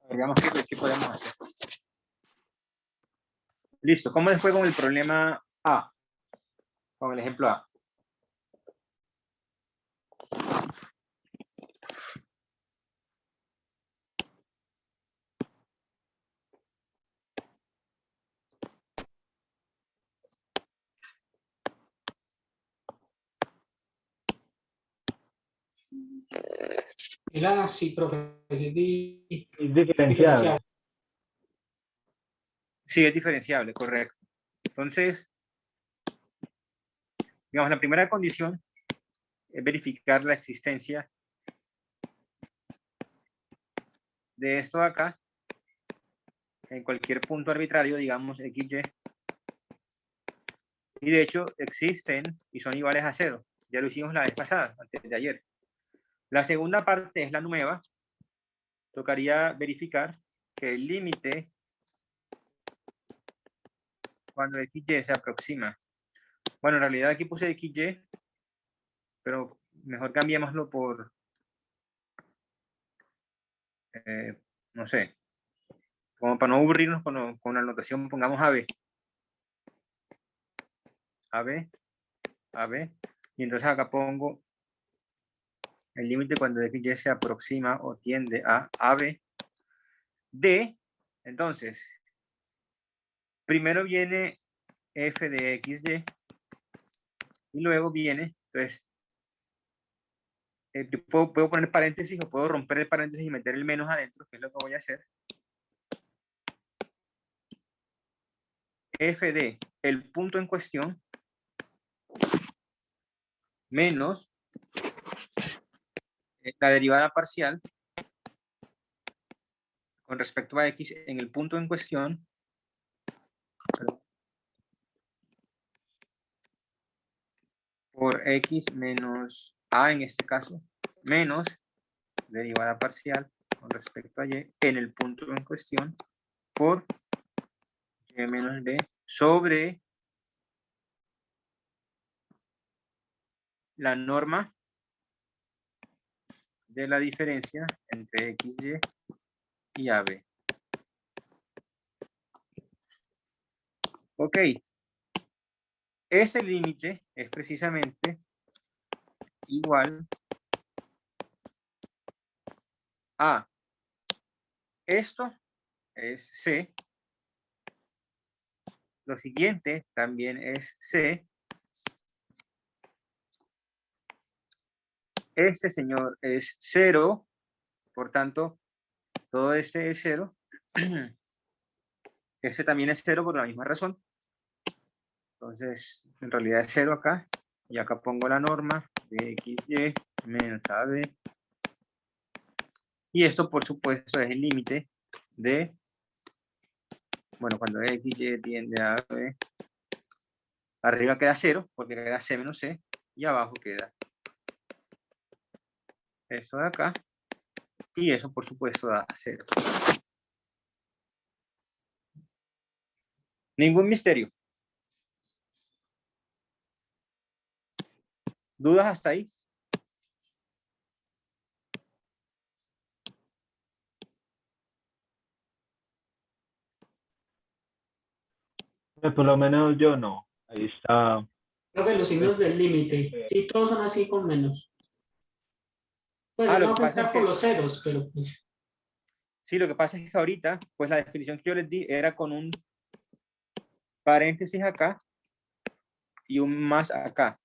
veamos qué podemos hacer. Listo, ¿cómo les fue con el problema A? Con el ejemplo A. Milana, sí, profe. Sí, Es diferenciable. Sí, es diferenciable, correcto. Entonces, digamos, la primera condición es verificar la existencia de esto de acá en cualquier punto arbitrario, digamos x, y. Y de hecho existen y son iguales a 0. Ya lo hicimos la vez pasada, antes de ayer. La segunda parte es la nueva. Tocaría verificar que el límite cuando x, y se aproxima. Bueno, en realidad aquí puse x, y, pero mejor cambiémoslo por, no sé, como para no aburrirnos con la notación, pongamos AB. AB, AB, Y entonces acá pongo el límite cuando x y se aproxima o tiende a AB de, entonces, primero viene f de xy y luego viene, entonces, puedo poner paréntesis o puedo romper el paréntesis y meter el menos adentro, que es lo que voy a hacer. F de el punto en cuestión menos la derivada parcial con respecto a x en el punto en cuestión por x menos a en este caso, menos derivada parcial con respecto a y en el punto en cuestión por y menos b sobre la norma de la diferencia entre xy y AB. Ok. Ese límite es precisamente igual a esto es C. Lo siguiente también es C. Este señor es 0. Por tanto, todo este es 0. Este también es 0 por la misma razón. Entonces, en realidad es 0 acá. Y acá pongo la norma de xy menos AB. Y esto, por supuesto, es el límite de, bueno, cuando xy tiende a AB, arriba queda 0, porque queda c menos c, y abajo queda esto de acá, y eso, por supuesto, da 0. Ningún misterio. ¿Dudas hasta ahí? Por lo menos yo no. Ahí está. Creo que los signos del límite, sí, todos son así con menos. Pues Lo no que pasa es pensar por que, los ceros, pero pues. sí, lo que pasa es que ahorita, pues la definición que yo les di era con un paréntesis acá y un más acá.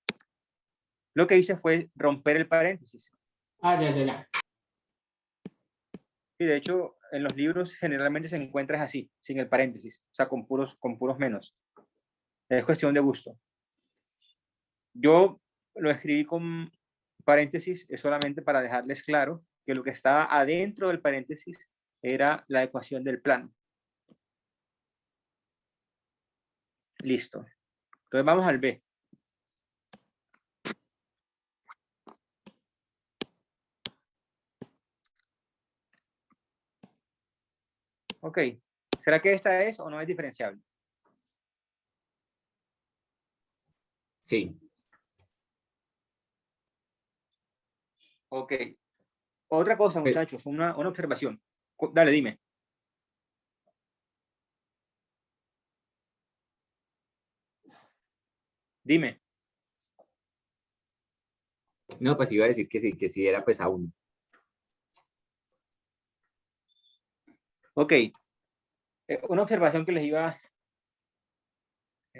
Lo que hice fue romper el paréntesis. Ya. Y de hecho, en los libros generalmente se encuentra así, sin el paréntesis, o sea, con puros menos. Es cuestión de gusto. Yo lo escribí con paréntesis, es solamente para dejarles claro que lo que estaba adentro del paréntesis era la ecuación del plano. Listo. Entonces vamos al B. Ok. ¿Será que esta es o no es diferenciable? Sí. Ok. Otra cosa, muchachos, una observación. Dale, dime. Dime. No, pues iba a decir que sí era pues a 1. Ok. Una observación que les iba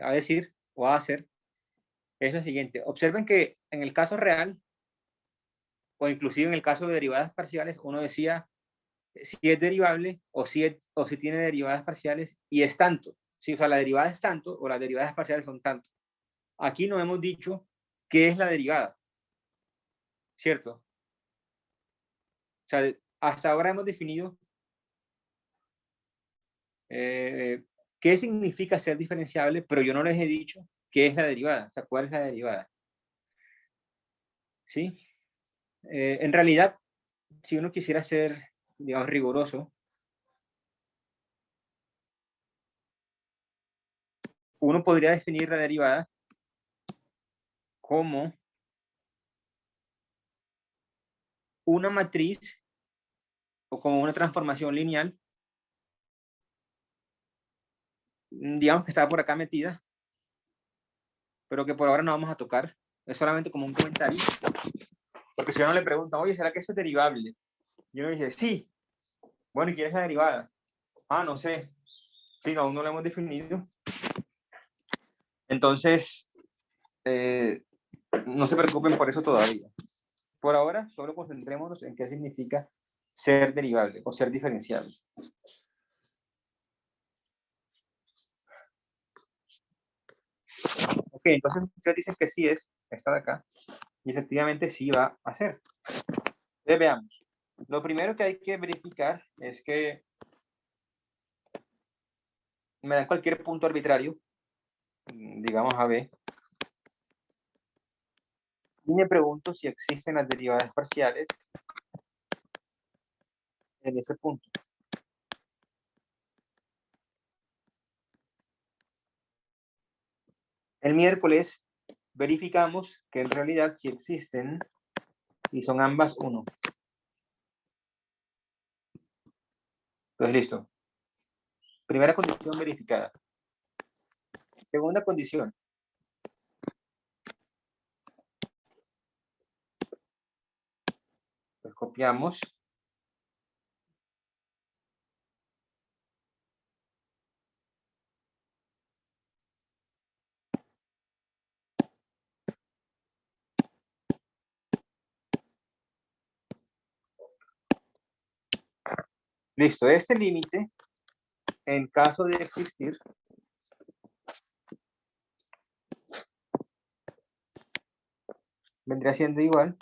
a decir o a hacer es la siguiente. Observen que en el caso real, o inclusive en el caso de derivadas parciales, uno decía si es derivable o si tiene derivadas parciales y es tanto. Si, o sea, la derivada es tanto o las derivadas parciales son tanto. Aquí no hemos dicho qué es la derivada. ¿Cierto? O sea, hasta ahora hemos definido qué significa ser diferenciable, pero yo no les he dicho qué es la derivada. O sea, ¿cuál es la derivada? ¿Sí? En realidad, si uno quisiera ser, digamos, riguroso, uno podría definir la derivada como una matriz o como una transformación lineal, digamos que está por acá metida, pero que por ahora no vamos a tocar. es solamente como un comentario, porque si uno le pregunta, oye, ¿será que esto es derivable? Y uno dice, sí. Bueno, ¿y quién es la derivada? Ah, no sé. Sí, no, aún no lo hemos definido. Entonces, no se preocupen por eso todavía. Por ahora, solo concentrémonos en qué significa ser derivable o ser diferenciable. Ok, entonces ustedes dicen que sí es esta de acá, y efectivamente sí va a ser. Entonces veamos. Lo primero que hay que verificar es que me dan cualquier punto arbitrario, digamos AB, y me pregunto si existen las derivadas parciales en ese punto. El miércoles verificamos que en realidad sí existen y son ambas 1. Entonces, listo. Primera condición verificada. Segunda condición. Pues copiamos. Listo. Este límite, en caso de existir, vendría siendo igual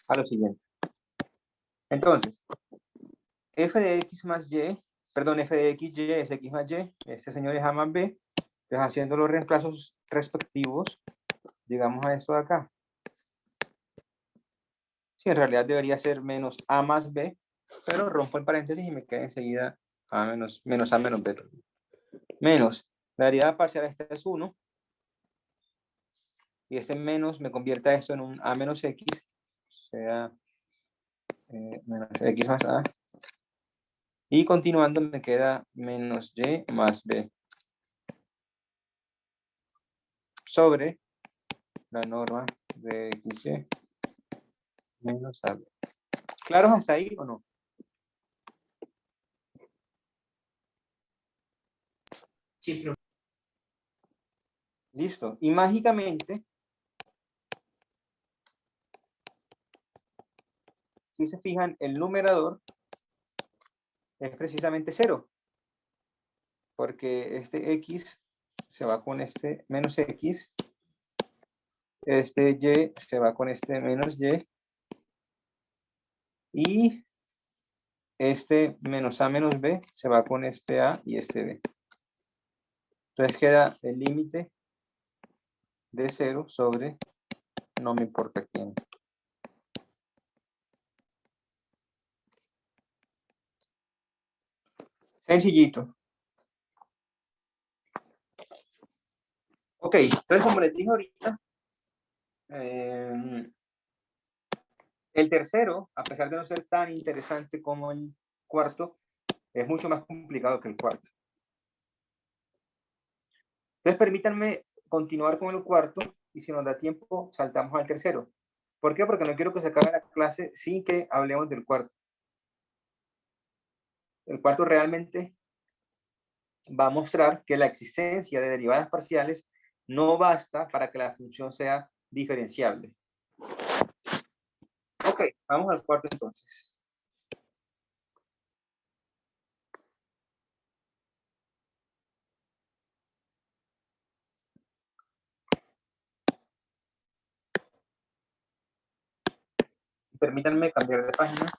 a lo siguiente. Entonces, f de x más y, perdón, f de x, y es x más y, este señor es a más b, entonces haciendo los reemplazos respectivos, llegamos a esto de acá. Sí, en realidad debería ser menos a más b, pero rompo el paréntesis y me queda enseguida a menos a menos b. Menos, la derivada parcial esta es 1, y este menos me convierte a esto en un a menos x, o sea, menos x más a, y continuando me queda menos y más b sobre la norma de xy menos ab. ¿Claros hasta ahí o no? Sí, profe. Listo. Y mágicamente, si se fijan, el numerador es precisamente 0, porque este x se va con este menos x, este y se va con este menos y este menos a menos b se va con este a y este b. Entonces queda el límite de 0 sobre no me importa quién. Sencillito. Ok, entonces como les dije ahorita, el tercero, a pesar de no ser tan interesante como el cuarto, es mucho más complicado que el cuarto. Entonces permítanme continuar con el cuarto y si nos da tiempo saltamos al tercero. ¿Por qué? Porque no quiero que se acabe la clase sin que hablemos del cuarto. El cuarto realmente va a mostrar que la existencia de derivadas parciales no basta para que la función sea diferenciable. Ok, vamos al cuarto entonces. Permítanme cambiar de página.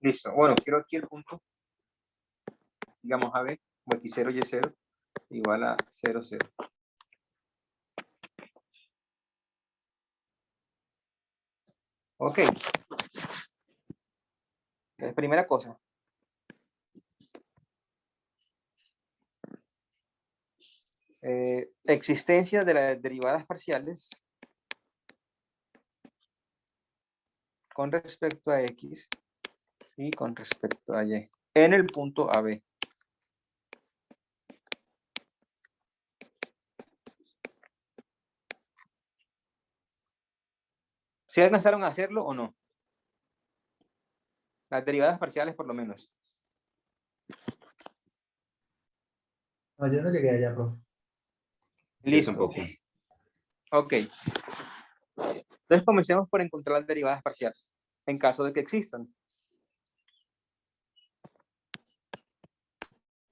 Listo. Bueno, quiero aquí el punto. Digamos a b, o x0 y0 igual a 0, 0. Ok. Primera cosa. Existencia de las derivadas parciales con respecto a x y con respecto a y. en el punto AB. ¿Sí alcanzaron a hacerlo o no? Las derivadas parciales por lo menos. No, yo no llegué allá, profe. Yo Listo. tampoco. Ok. Entonces comencemos por encontrar las derivadas parciales, en caso de que existan.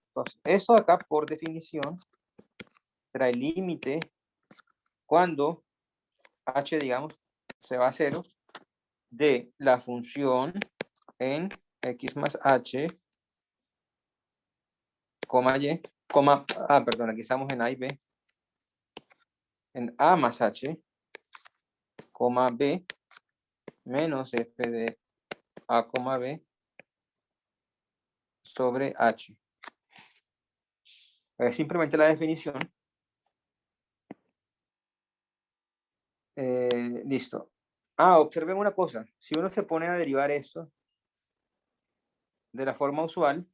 Entonces, eso acá por definición será el límite cuando h, digamos, se va a 0 de la función en x más h, coma y, perdón, aquí estamos en a y b, en a más h, coma b, menos f de a, b, sobre h. Es simplemente la definición. Listo. Observen una cosa. Si uno se pone a derivar esto de la forma usual,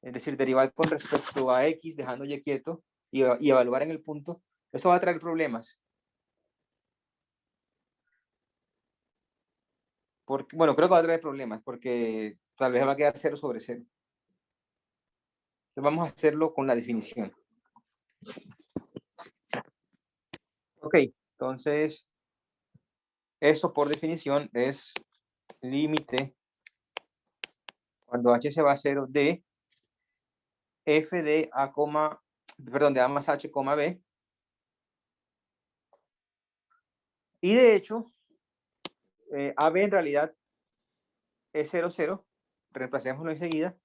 es decir, derivar con respecto a x, dejando y quieto, y evaluar en el punto, eso va a traer problemas. Porque, bueno, creo que va a traer problemas, porque tal vez va a quedar 0 sobre 0. Entonces vamos a hacerlo con la definición. Ok, entonces, eso por definición es límite cuando h se va a 0 de f de a, de a más h, b. Y de hecho, AB en realidad es 0, 0. Reemplacémoslo enseguida.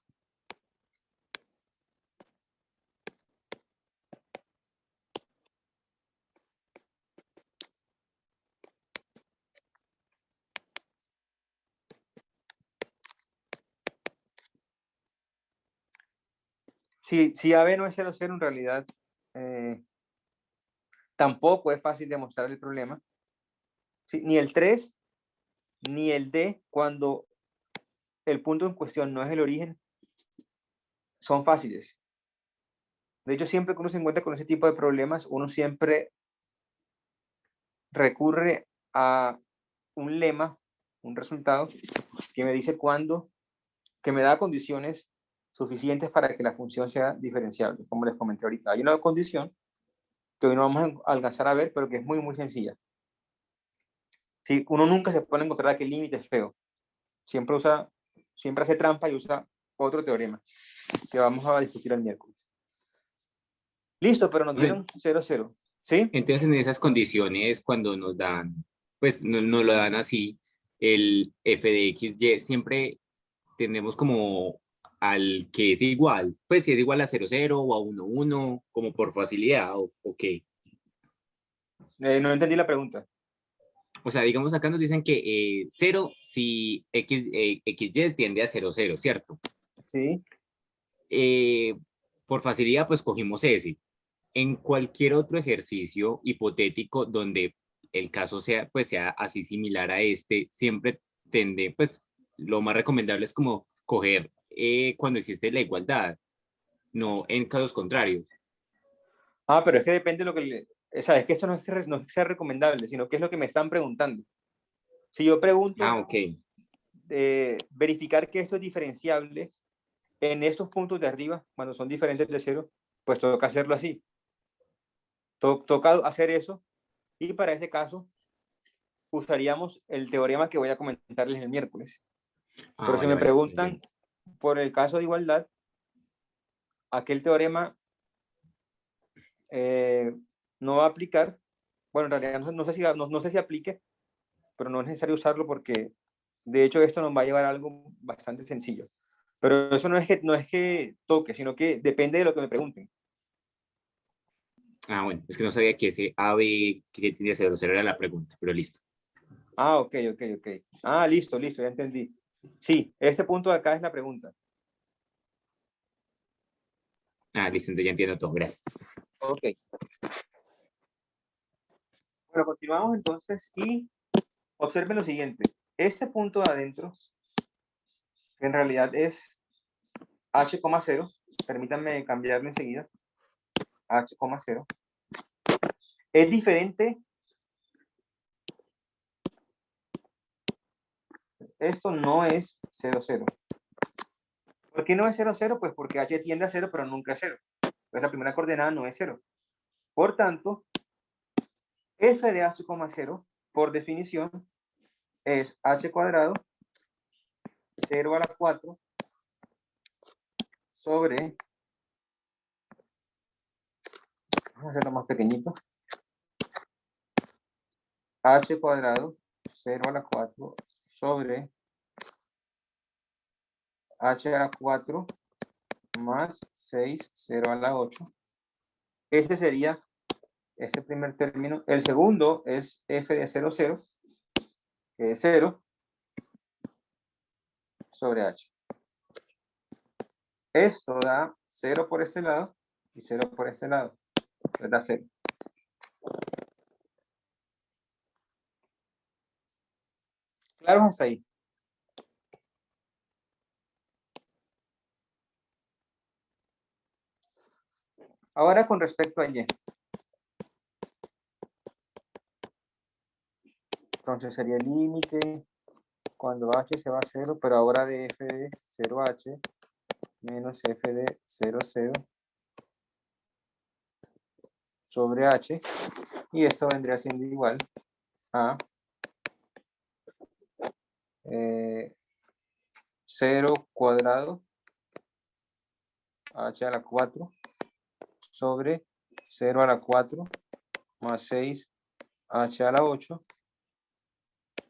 Si AB no es 0, 0, en realidad tampoco es fácil demostrar el problema. Sí, ni el 3 ni el D, cuando el punto en cuestión no es el origen, son fáciles. De hecho, siempre que uno se encuentra con ese tipo de problemas, uno siempre recurre a un lema, un resultado, que me dice cuándo, que me da condiciones suficientes para que la función sea diferenciable, como les comenté ahorita. Hay una condición que hoy no vamos a alcanzar a ver, pero que es muy, muy sencilla. Sí, uno nunca se puede encontrar aquel límite feo. Siempre hace trampa y usa otro teorema que vamos a discutir el miércoles. Listo, pero nos dieron 0, 0. ¿Sí? Entonces, en esas condiciones, cuando nos dan, pues nos lo dan así, el f de x, y, siempre tenemos como al que es igual, pues si es igual a 0, 0 o a 1, 1, como por facilidad, o qué. No entendí la pregunta. O sea, digamos acá nos dicen que 0 si xy tiende a 0, 0, ¿cierto? Sí. Por facilidad, pues cogimos ese. En cualquier otro ejercicio hipotético donde el caso sea, pues, sea así similar a este, siempre pues lo más recomendable es como coger cuando existe la igualdad, no en casos contrarios. Pero es que depende de lo que o sea, es que esto no es que sea recomendable, sino que es lo que me están preguntando. Si yo pregunto, Ok. verificar que esto es diferenciable en estos puntos de arriba, cuando son diferentes de 0, pues toca hacerlo así. Toca hacer eso, y para ese caso usaríamos el teorema que voy a comentarles el miércoles. Pero si Vale, me vale. preguntan por el caso de igualdad, aquel teorema no va a aplicar. Bueno, en realidad no sé si aplique, pero no es necesario usarlo porque de hecho esto nos va a llevar a algo bastante sencillo. Pero eso no es que toque, sino que depende de lo que me pregunten. Bueno, es que no sabía que ese AB que tenía 0, 0 era la pregunta, pero listo. Ok. Listo, ya entendí. Sí, este punto de acá es la pregunta. Listo, entonces ya entiendo todo, gracias. Ok. Bueno, continuamos entonces y observen lo siguiente. Este punto de adentro que en realidad es h,0. Permítanme cambiarlo enseguida. h,0. Es diferente. Esto no es 0, 0. ¿Por qué no es 0, 0? Pues porque h tiende a 0, pero nunca es 0. Entonces la primera coordenada no es 0. Por tanto, f de h,0, por definición, es h cuadrado 0 a la 4 sobre, vamos a hacerlo más pequeñito, h cuadrado 0 a la 4 sobre h a la 4 más 6, 0 a la 8. Este sería este primer término. El segundo es f de 0, 0, que es 0 sobre h. Esto da 0 por este lado y 0 por este lado. Entonces da 0. Claro, hasta ahí. Ahora con respecto a y. Entonces sería el límite cuando h se va a 0, pero ahora de f de 0h menos f de 0, 0 sobre h. Y esto vendría siendo igual a 0 cuadrado h a la 4 sobre 0 a la 4 más 6 h a la 8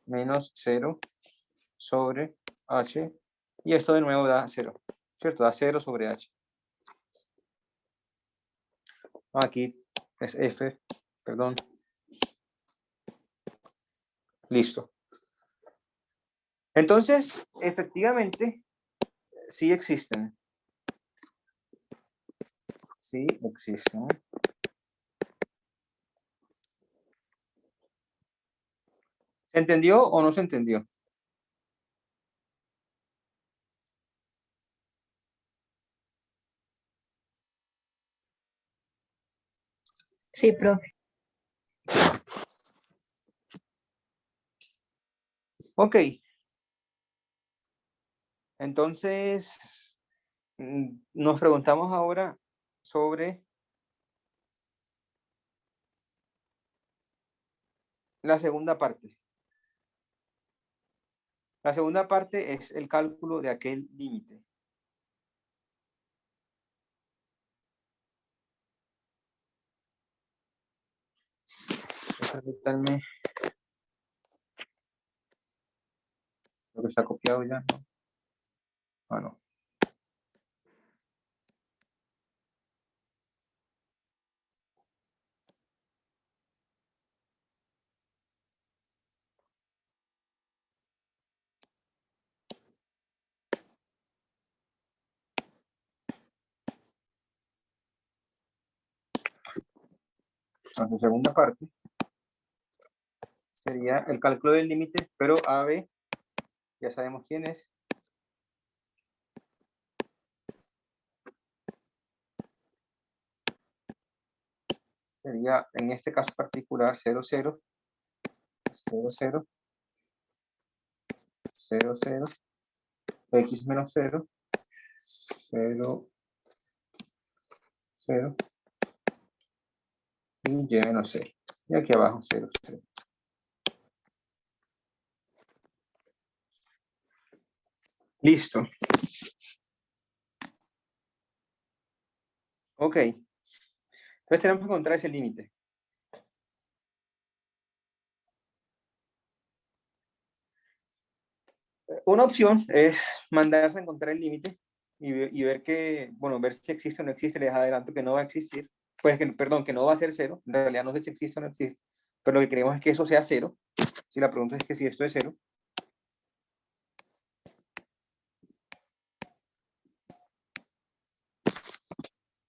menos 0 sobre h, y esto de nuevo da 0, ¿cierto? Da 0 sobre h. Aquí es f, perdón. Listo. Entonces, efectivamente, sí existen. Sí existen. ¿Se entendió o no se entendió? Sí, profe. Ok. Entonces, nos preguntamos ahora sobre la segunda parte. La segunda parte es el cálculo de aquel límite. Permítanme. Lo que está copiado ya, ¿no? Ah, no. Entonces, segunda parte sería el cálculo del límite, pero AB, ya sabemos quién es. Sería, en este caso particular, 0, 0, 0, 0, 0, 0, x menos 0, 0, 0, y y menos 0. Y aquí abajo 0, 0. Listo. Ok. Entonces tenemos que encontrar ese límite. Una opción es mandarse a encontrar el límite y ver que, bueno, ver si existe o no existe. Les adelanto que no va a existir. Pues, perdón, que no va a ser 0. En realidad no sé si existe o no existe. Pero lo que queremos es que eso sea 0. Si la pregunta es que si esto es 0.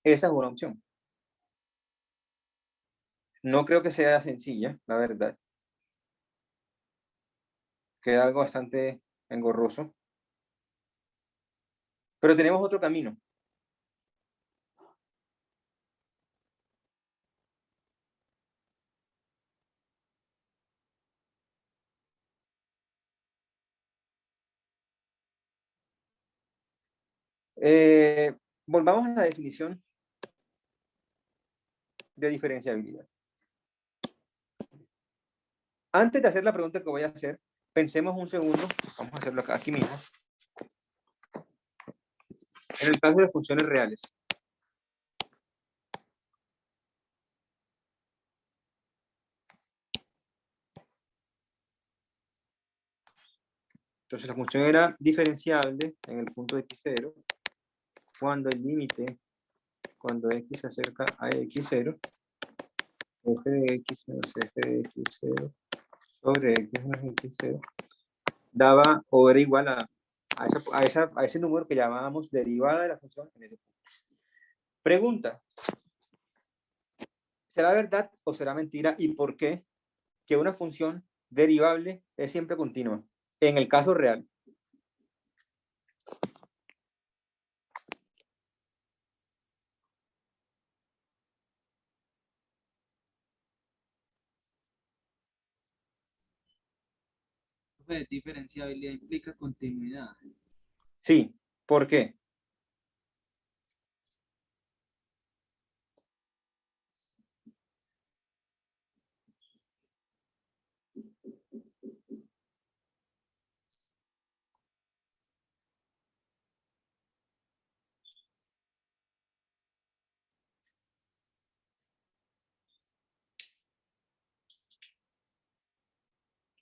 Esa es una opción. No creo que sea sencilla, la verdad. Queda algo bastante engorroso. Pero tenemos otro camino. Volvamos a la definición de diferenciabilidad. Antes de hacer la pregunta que voy a hacer, pensemos un segundo, vamos a hacerlo acá, aquí mismo, en el caso de funciones reales. Entonces la función era diferenciable en el punto de x0 cuando el límite, cuando x se acerca a x0, f de x menos f de x0 sobre x menos x0 daba o era igual a ese número que llamábamos derivada de la función en ese punto. Pregunta: ¿será verdad o será mentira y por qué que una función derivable es siempre continua en el caso real? Diferenciabilidad implica continuidad. Sí, ¿por qué?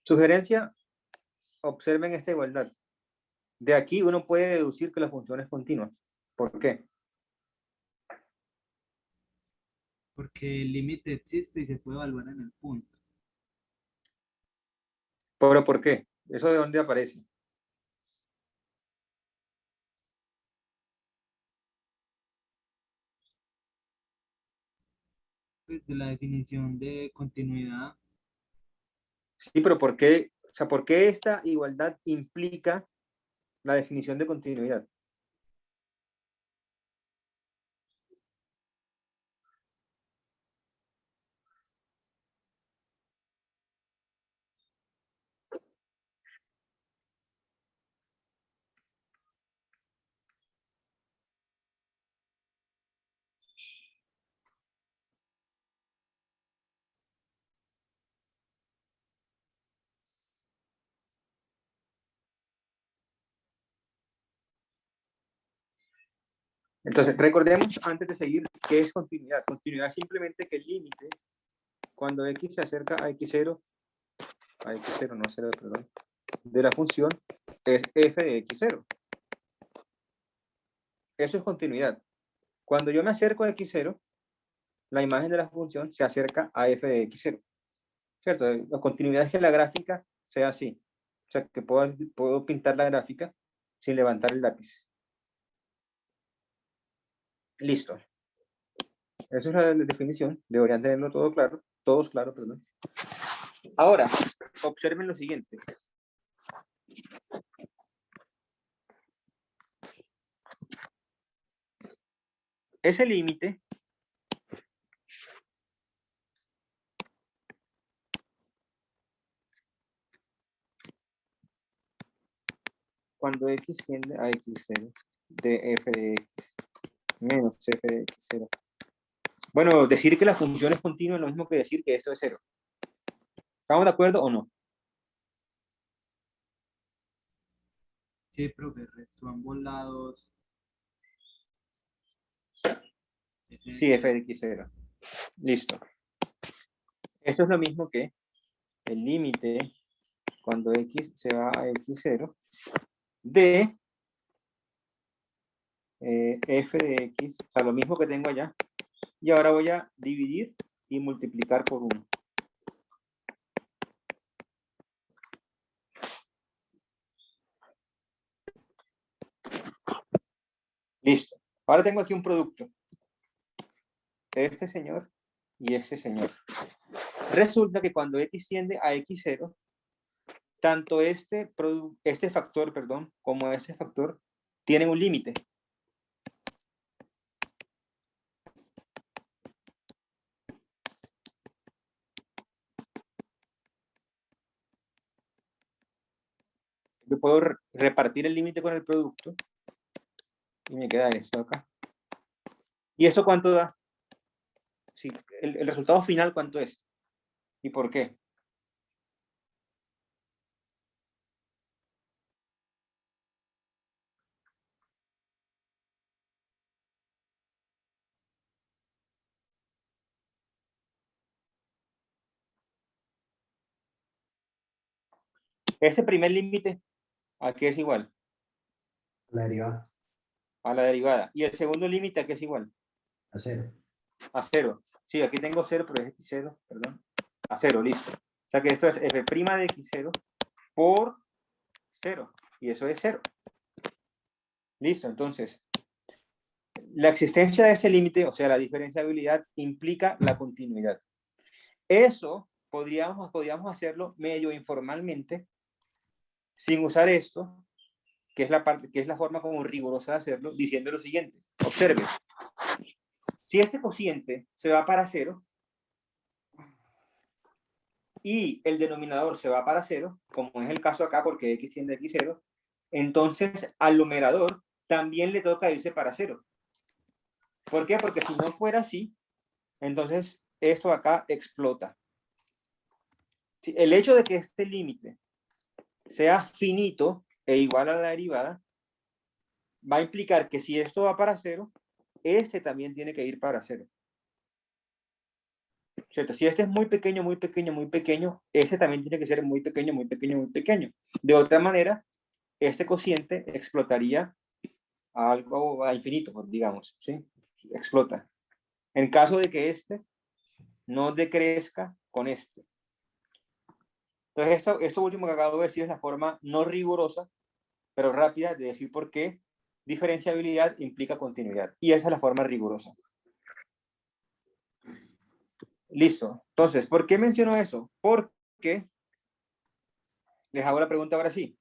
Sugerencia: observen esta igualdad. De aquí uno puede deducir que la función es continua. ¿Por qué? Porque el límite existe y se puede evaluar en el punto. ¿Pero por qué? ¿Eso de dónde aparece? Pues de la definición de continuidad. Sí, pero ¿por qué? O sea, ¿por qué esta igualdad implica la definición de continuidad? Entonces, recordemos antes de seguir qué es continuidad. Continuidad es simplemente que el límite, cuando x se acerca a x0, no 0, perdón, de la función, es f de x0. Eso es continuidad. Cuando yo me acerco a x0, la imagen de la función se acerca a f de x0. ¿Cierto? La continuidad es que la gráfica sea así. O sea, que puedo pintar la gráfica sin levantar el lápiz. Listo. Esa es la definición. Deberían tenerlo todo claro. Todos claro, perdón. Ahora, observen lo siguiente. Ese límite cuando x tiende a x0 de f de x menos f de x0. Bueno, decir que la función es continua es lo mismo que decir que esto es 0. ¿Estamos de acuerdo o no? Sí, profe, resto ambos lados. Sí, f de x0. Listo. Esto es lo mismo que el límite cuando x se va a x0 de f de x, o sea, lo mismo que tengo allá. Y ahora voy a dividir y multiplicar por 1. Listo. Ahora tengo aquí un producto. Este señor y este señor. Resulta que cuando x tiende a x0, tanto este factor, perdón, como este factor tienen un límite. puedo repartir el límite con el producto y me queda esto acá. ¿Y eso cuánto da? Sí, el resultado final, ¿cuánto es? ¿Y por qué? Ese primer límite, ¿a qué es igual? La derivada A la derivada. ¿Y el segundo límite, a qué es igual? a 0. A 0. Sí, aquí tengo 0, pero es x0, perdón. A 0, listo. O sea que esto es f' de x0 por 0. Y eso es 0. Listo, entonces, la existencia de ese límite, o sea, la diferenciabilidad, implica la continuidad. Eso podríamos hacerlo medio informalmente, sin usar esto, que es la forma como rigurosa de hacerlo, diciendo lo siguiente. Observe. Si este cociente se va para 0 y el denominador se va para 0, como es el caso acá porque x tiende a x0, entonces al numerador también le toca irse para 0. ¿Por qué? Porque si no fuera así, entonces esto acá explota. El hecho de que este límite sea finito e igual a la derivada va a implicar que si esto va para 0, este también tiene que ir para 0. ¿Cierto? Si este es muy pequeño, muy pequeño, muy pequeño, este también tiene que ser muy pequeño, muy pequeño, muy pequeño. De otra manera, este cociente explotaría a algo a infinito, digamos, ¿sí? Explota. En caso de que este no decrezca con este. Entonces, esto último que acabo de decir es la forma no rigurosa, pero rápida de decir por qué diferenciabilidad implica continuidad. Y esa es la forma rigurosa. Listo. Entonces, ¿por qué menciono eso? Porque les hago la pregunta ahora sí.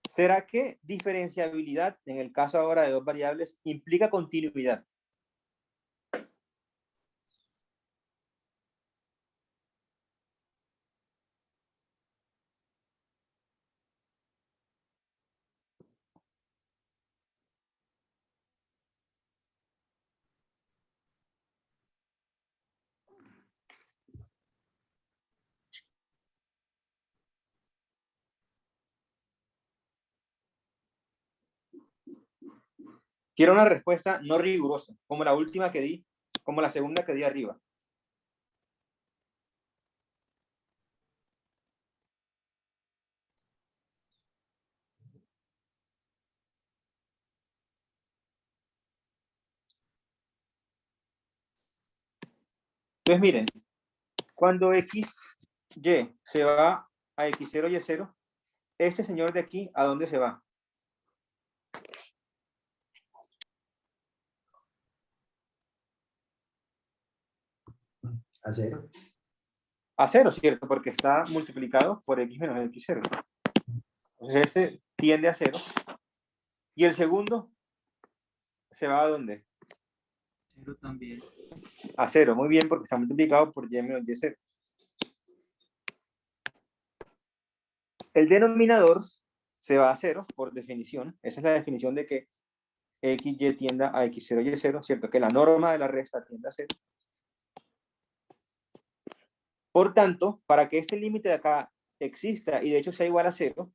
¿Será que diferenciabilidad, en el caso ahora de dos variables, implica continuidad? Quiero una respuesta no rigurosa, como la última que di, como la segunda que di arriba. Entonces, miren, cuando x, y se va a x0, y0, este señor de aquí, ¿a dónde se va? A 0. A 0, ¿cierto? Porque está multiplicado por x menos x0. Entonces, ese tiende a 0. Y el segundo, ¿se va a dónde? 0 también. A 0, muy bien, porque está multiplicado por y menos y0. El denominador se va a 0 por definición. Esa es la definición de que x, y tienda a x0, y0, ¿cierto? Que la norma de la resta tiende a 0. Por tanto, para que este límite de acá exista y de hecho sea igual a 0,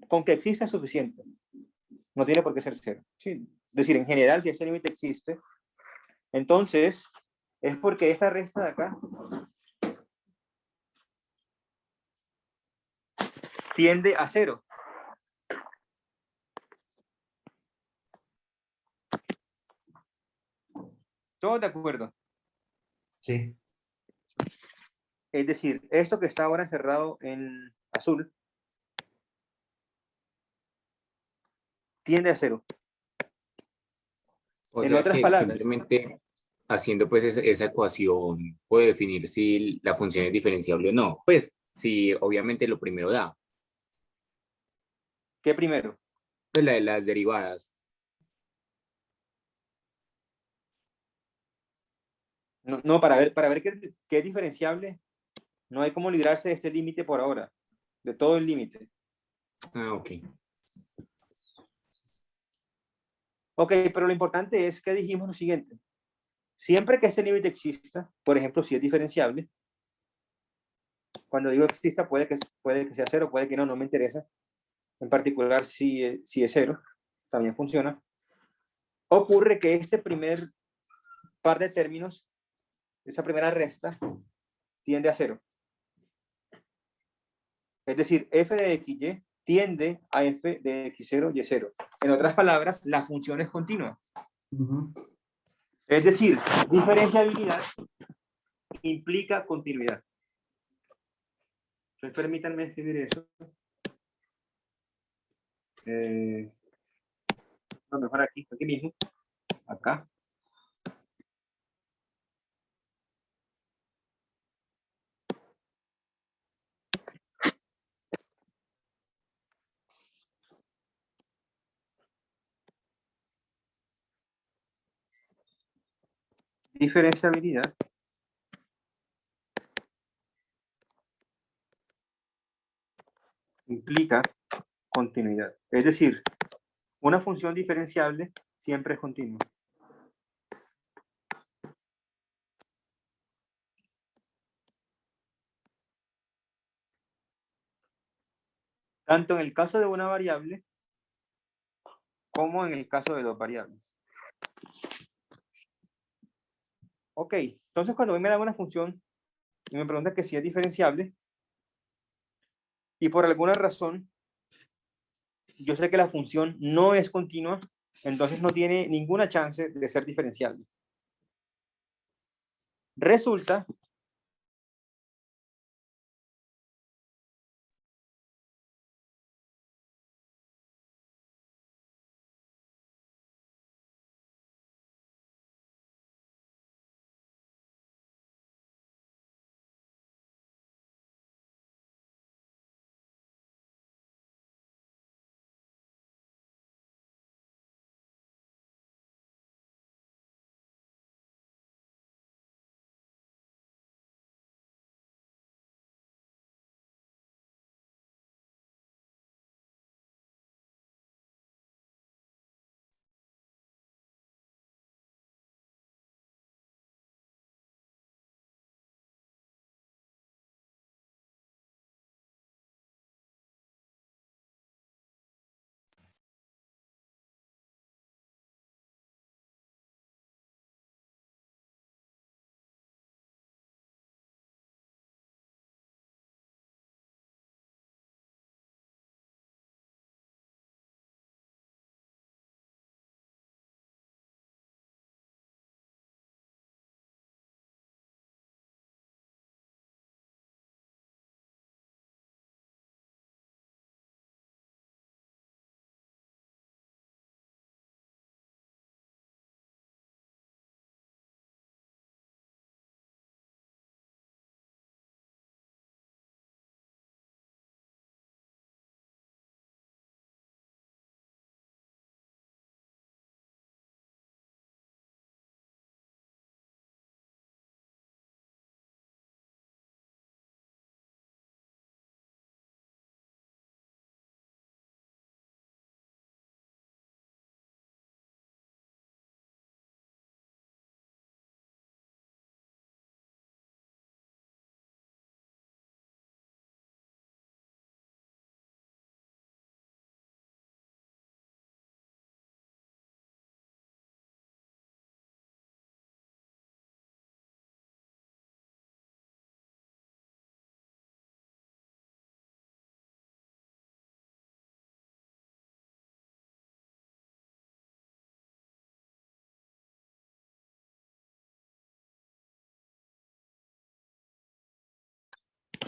con que exista es suficiente. No tiene por qué ser 0. ¿Sí? Es decir, en general, si este límite existe, entonces es porque esta resta de acá tiende a 0. ¿Todos de acuerdo? Sí. Es decir, esto que está ahora encerrado en azul tiende a 0. O En sea otras que palabras, simplemente haciendo pues esa ecuación puede definir si la función es diferenciable o no. Pues sí, obviamente lo primero da, ¿qué primero? pues la de las derivadas. No, no, para ver qué es diferenciable, no hay cómo librarse de este límite por ahora, de todo el límite. Ah, ok. Ok, pero lo importante es que dijimos lo siguiente. Siempre que este límite exista, por ejemplo, si es diferenciable, cuando digo exista puede que sea cero, puede que no, no me interesa. En particular, si es cero, también funciona. Ocurre que este primer par de términos, esa primera resta, tiende a cero. Es decir, f de xy tiende a f de x0, y0. En otras palabras, la función es continua. Es decir, diferenciabilidad implica continuidad. Entonces, permítanme escribir eso. No, mejor aquí mismo. Acá. Diferenciabilidad implica continuidad. Es decir, una función diferenciable siempre es continua. Tanto en el caso de una variable como en el caso de dos variables. Ok, entonces cuando me dan una función y me preguntan que si es diferenciable, y por alguna razón yo sé que la función no es continua, entonces no tiene ninguna chance de ser diferenciable. Resulta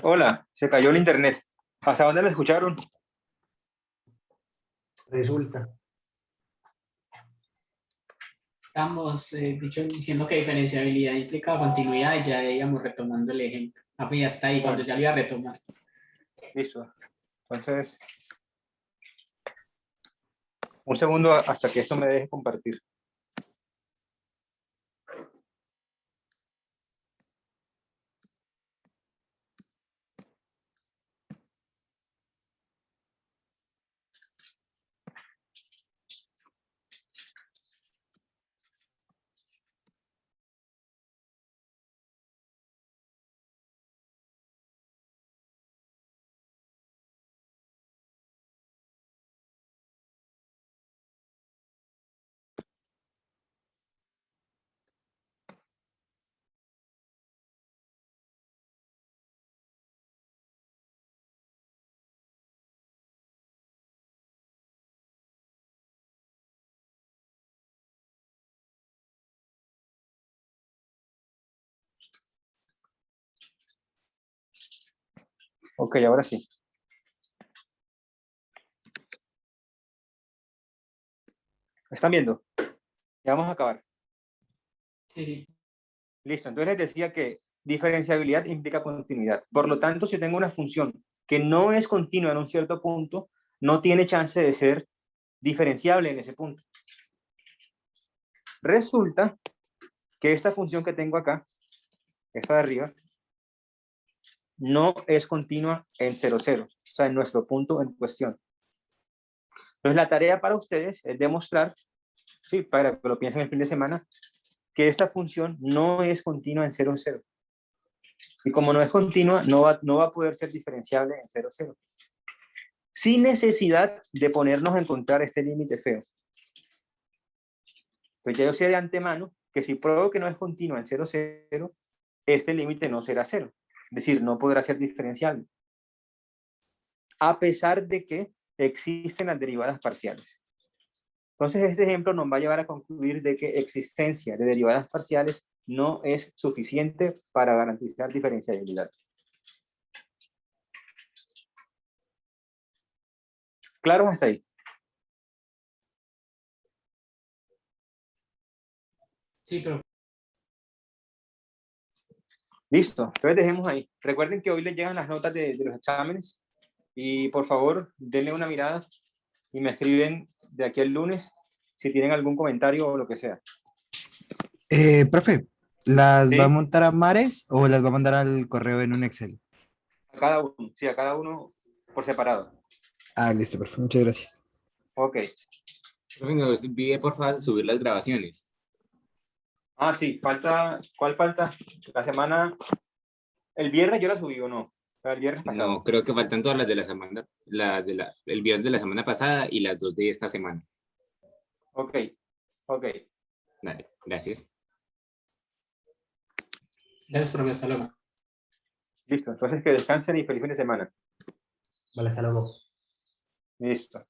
hola, se cayó el internet. ¿Hasta dónde lo escucharon? Resulta. Estamos diciendo que diferenciabilidad implica continuidad y ya íbamos retomando el ejemplo. Ah, pues ya está ahí, cuando ya lo iba a retomar. Listo. Entonces, un segundo hasta que esto me deje compartir. Ok, ahora sí. ¿Me están viendo? Ya vamos a acabar. Sí, sí. Listo, entonces les decía que diferenciabilidad implica continuidad. Por lo tanto, si tengo una función que no es continua en un cierto punto, no tiene chance de ser diferenciable en ese punto. Resulta que esta función que tengo acá, esta de arriba, no es continua en 0, 0, o sea, en nuestro punto en cuestión. Entonces, la tarea para ustedes es demostrar, sí, para que lo piensen el fin de semana, que esta función no es continua en 0, 0. Y como no es continua, no va a poder ser diferenciable en 0, 0. Sin necesidad de ponernos a encontrar este límite feo. Entonces ya yo sé de antemano que si pruebo que no es continua en 0, 0, este límite no será 0. Es decir, no podrá ser diferenciable. A pesar de que existen las derivadas parciales. Entonces este ejemplo nos va a llevar a concluir de que existencia de derivadas parciales no es suficiente para garantizar diferenciabilidad. ¿Claro hasta ahí? Sí, pero Listo, entonces dejemos ahí. Recuerden que hoy les llegan las notas de los exámenes y por favor denle una mirada y me escriben de aquí al lunes si tienen algún comentario o lo que sea. Profe, ¿las va a ¿Sí? montar a Mares o las va a mandar al correo en un Excel? A cada uno, sí, a cada uno por separado. Ah, listo, profe, muchas gracias. Ok. Profe, no olvide por favor subir las grabaciones. Ah, sí, falta, ¿cuál falta? La semana, el viernes yo la subí o no, el viernes pasado. No, creo que faltan todas las de la semana, el viernes de la semana pasada y las 2 de esta semana. Ok, ok. Dale, gracias. gracias, profe, hasta luego. Listo, entonces que descansen y feliz fin de semana. Vale, hasta luego. Listo.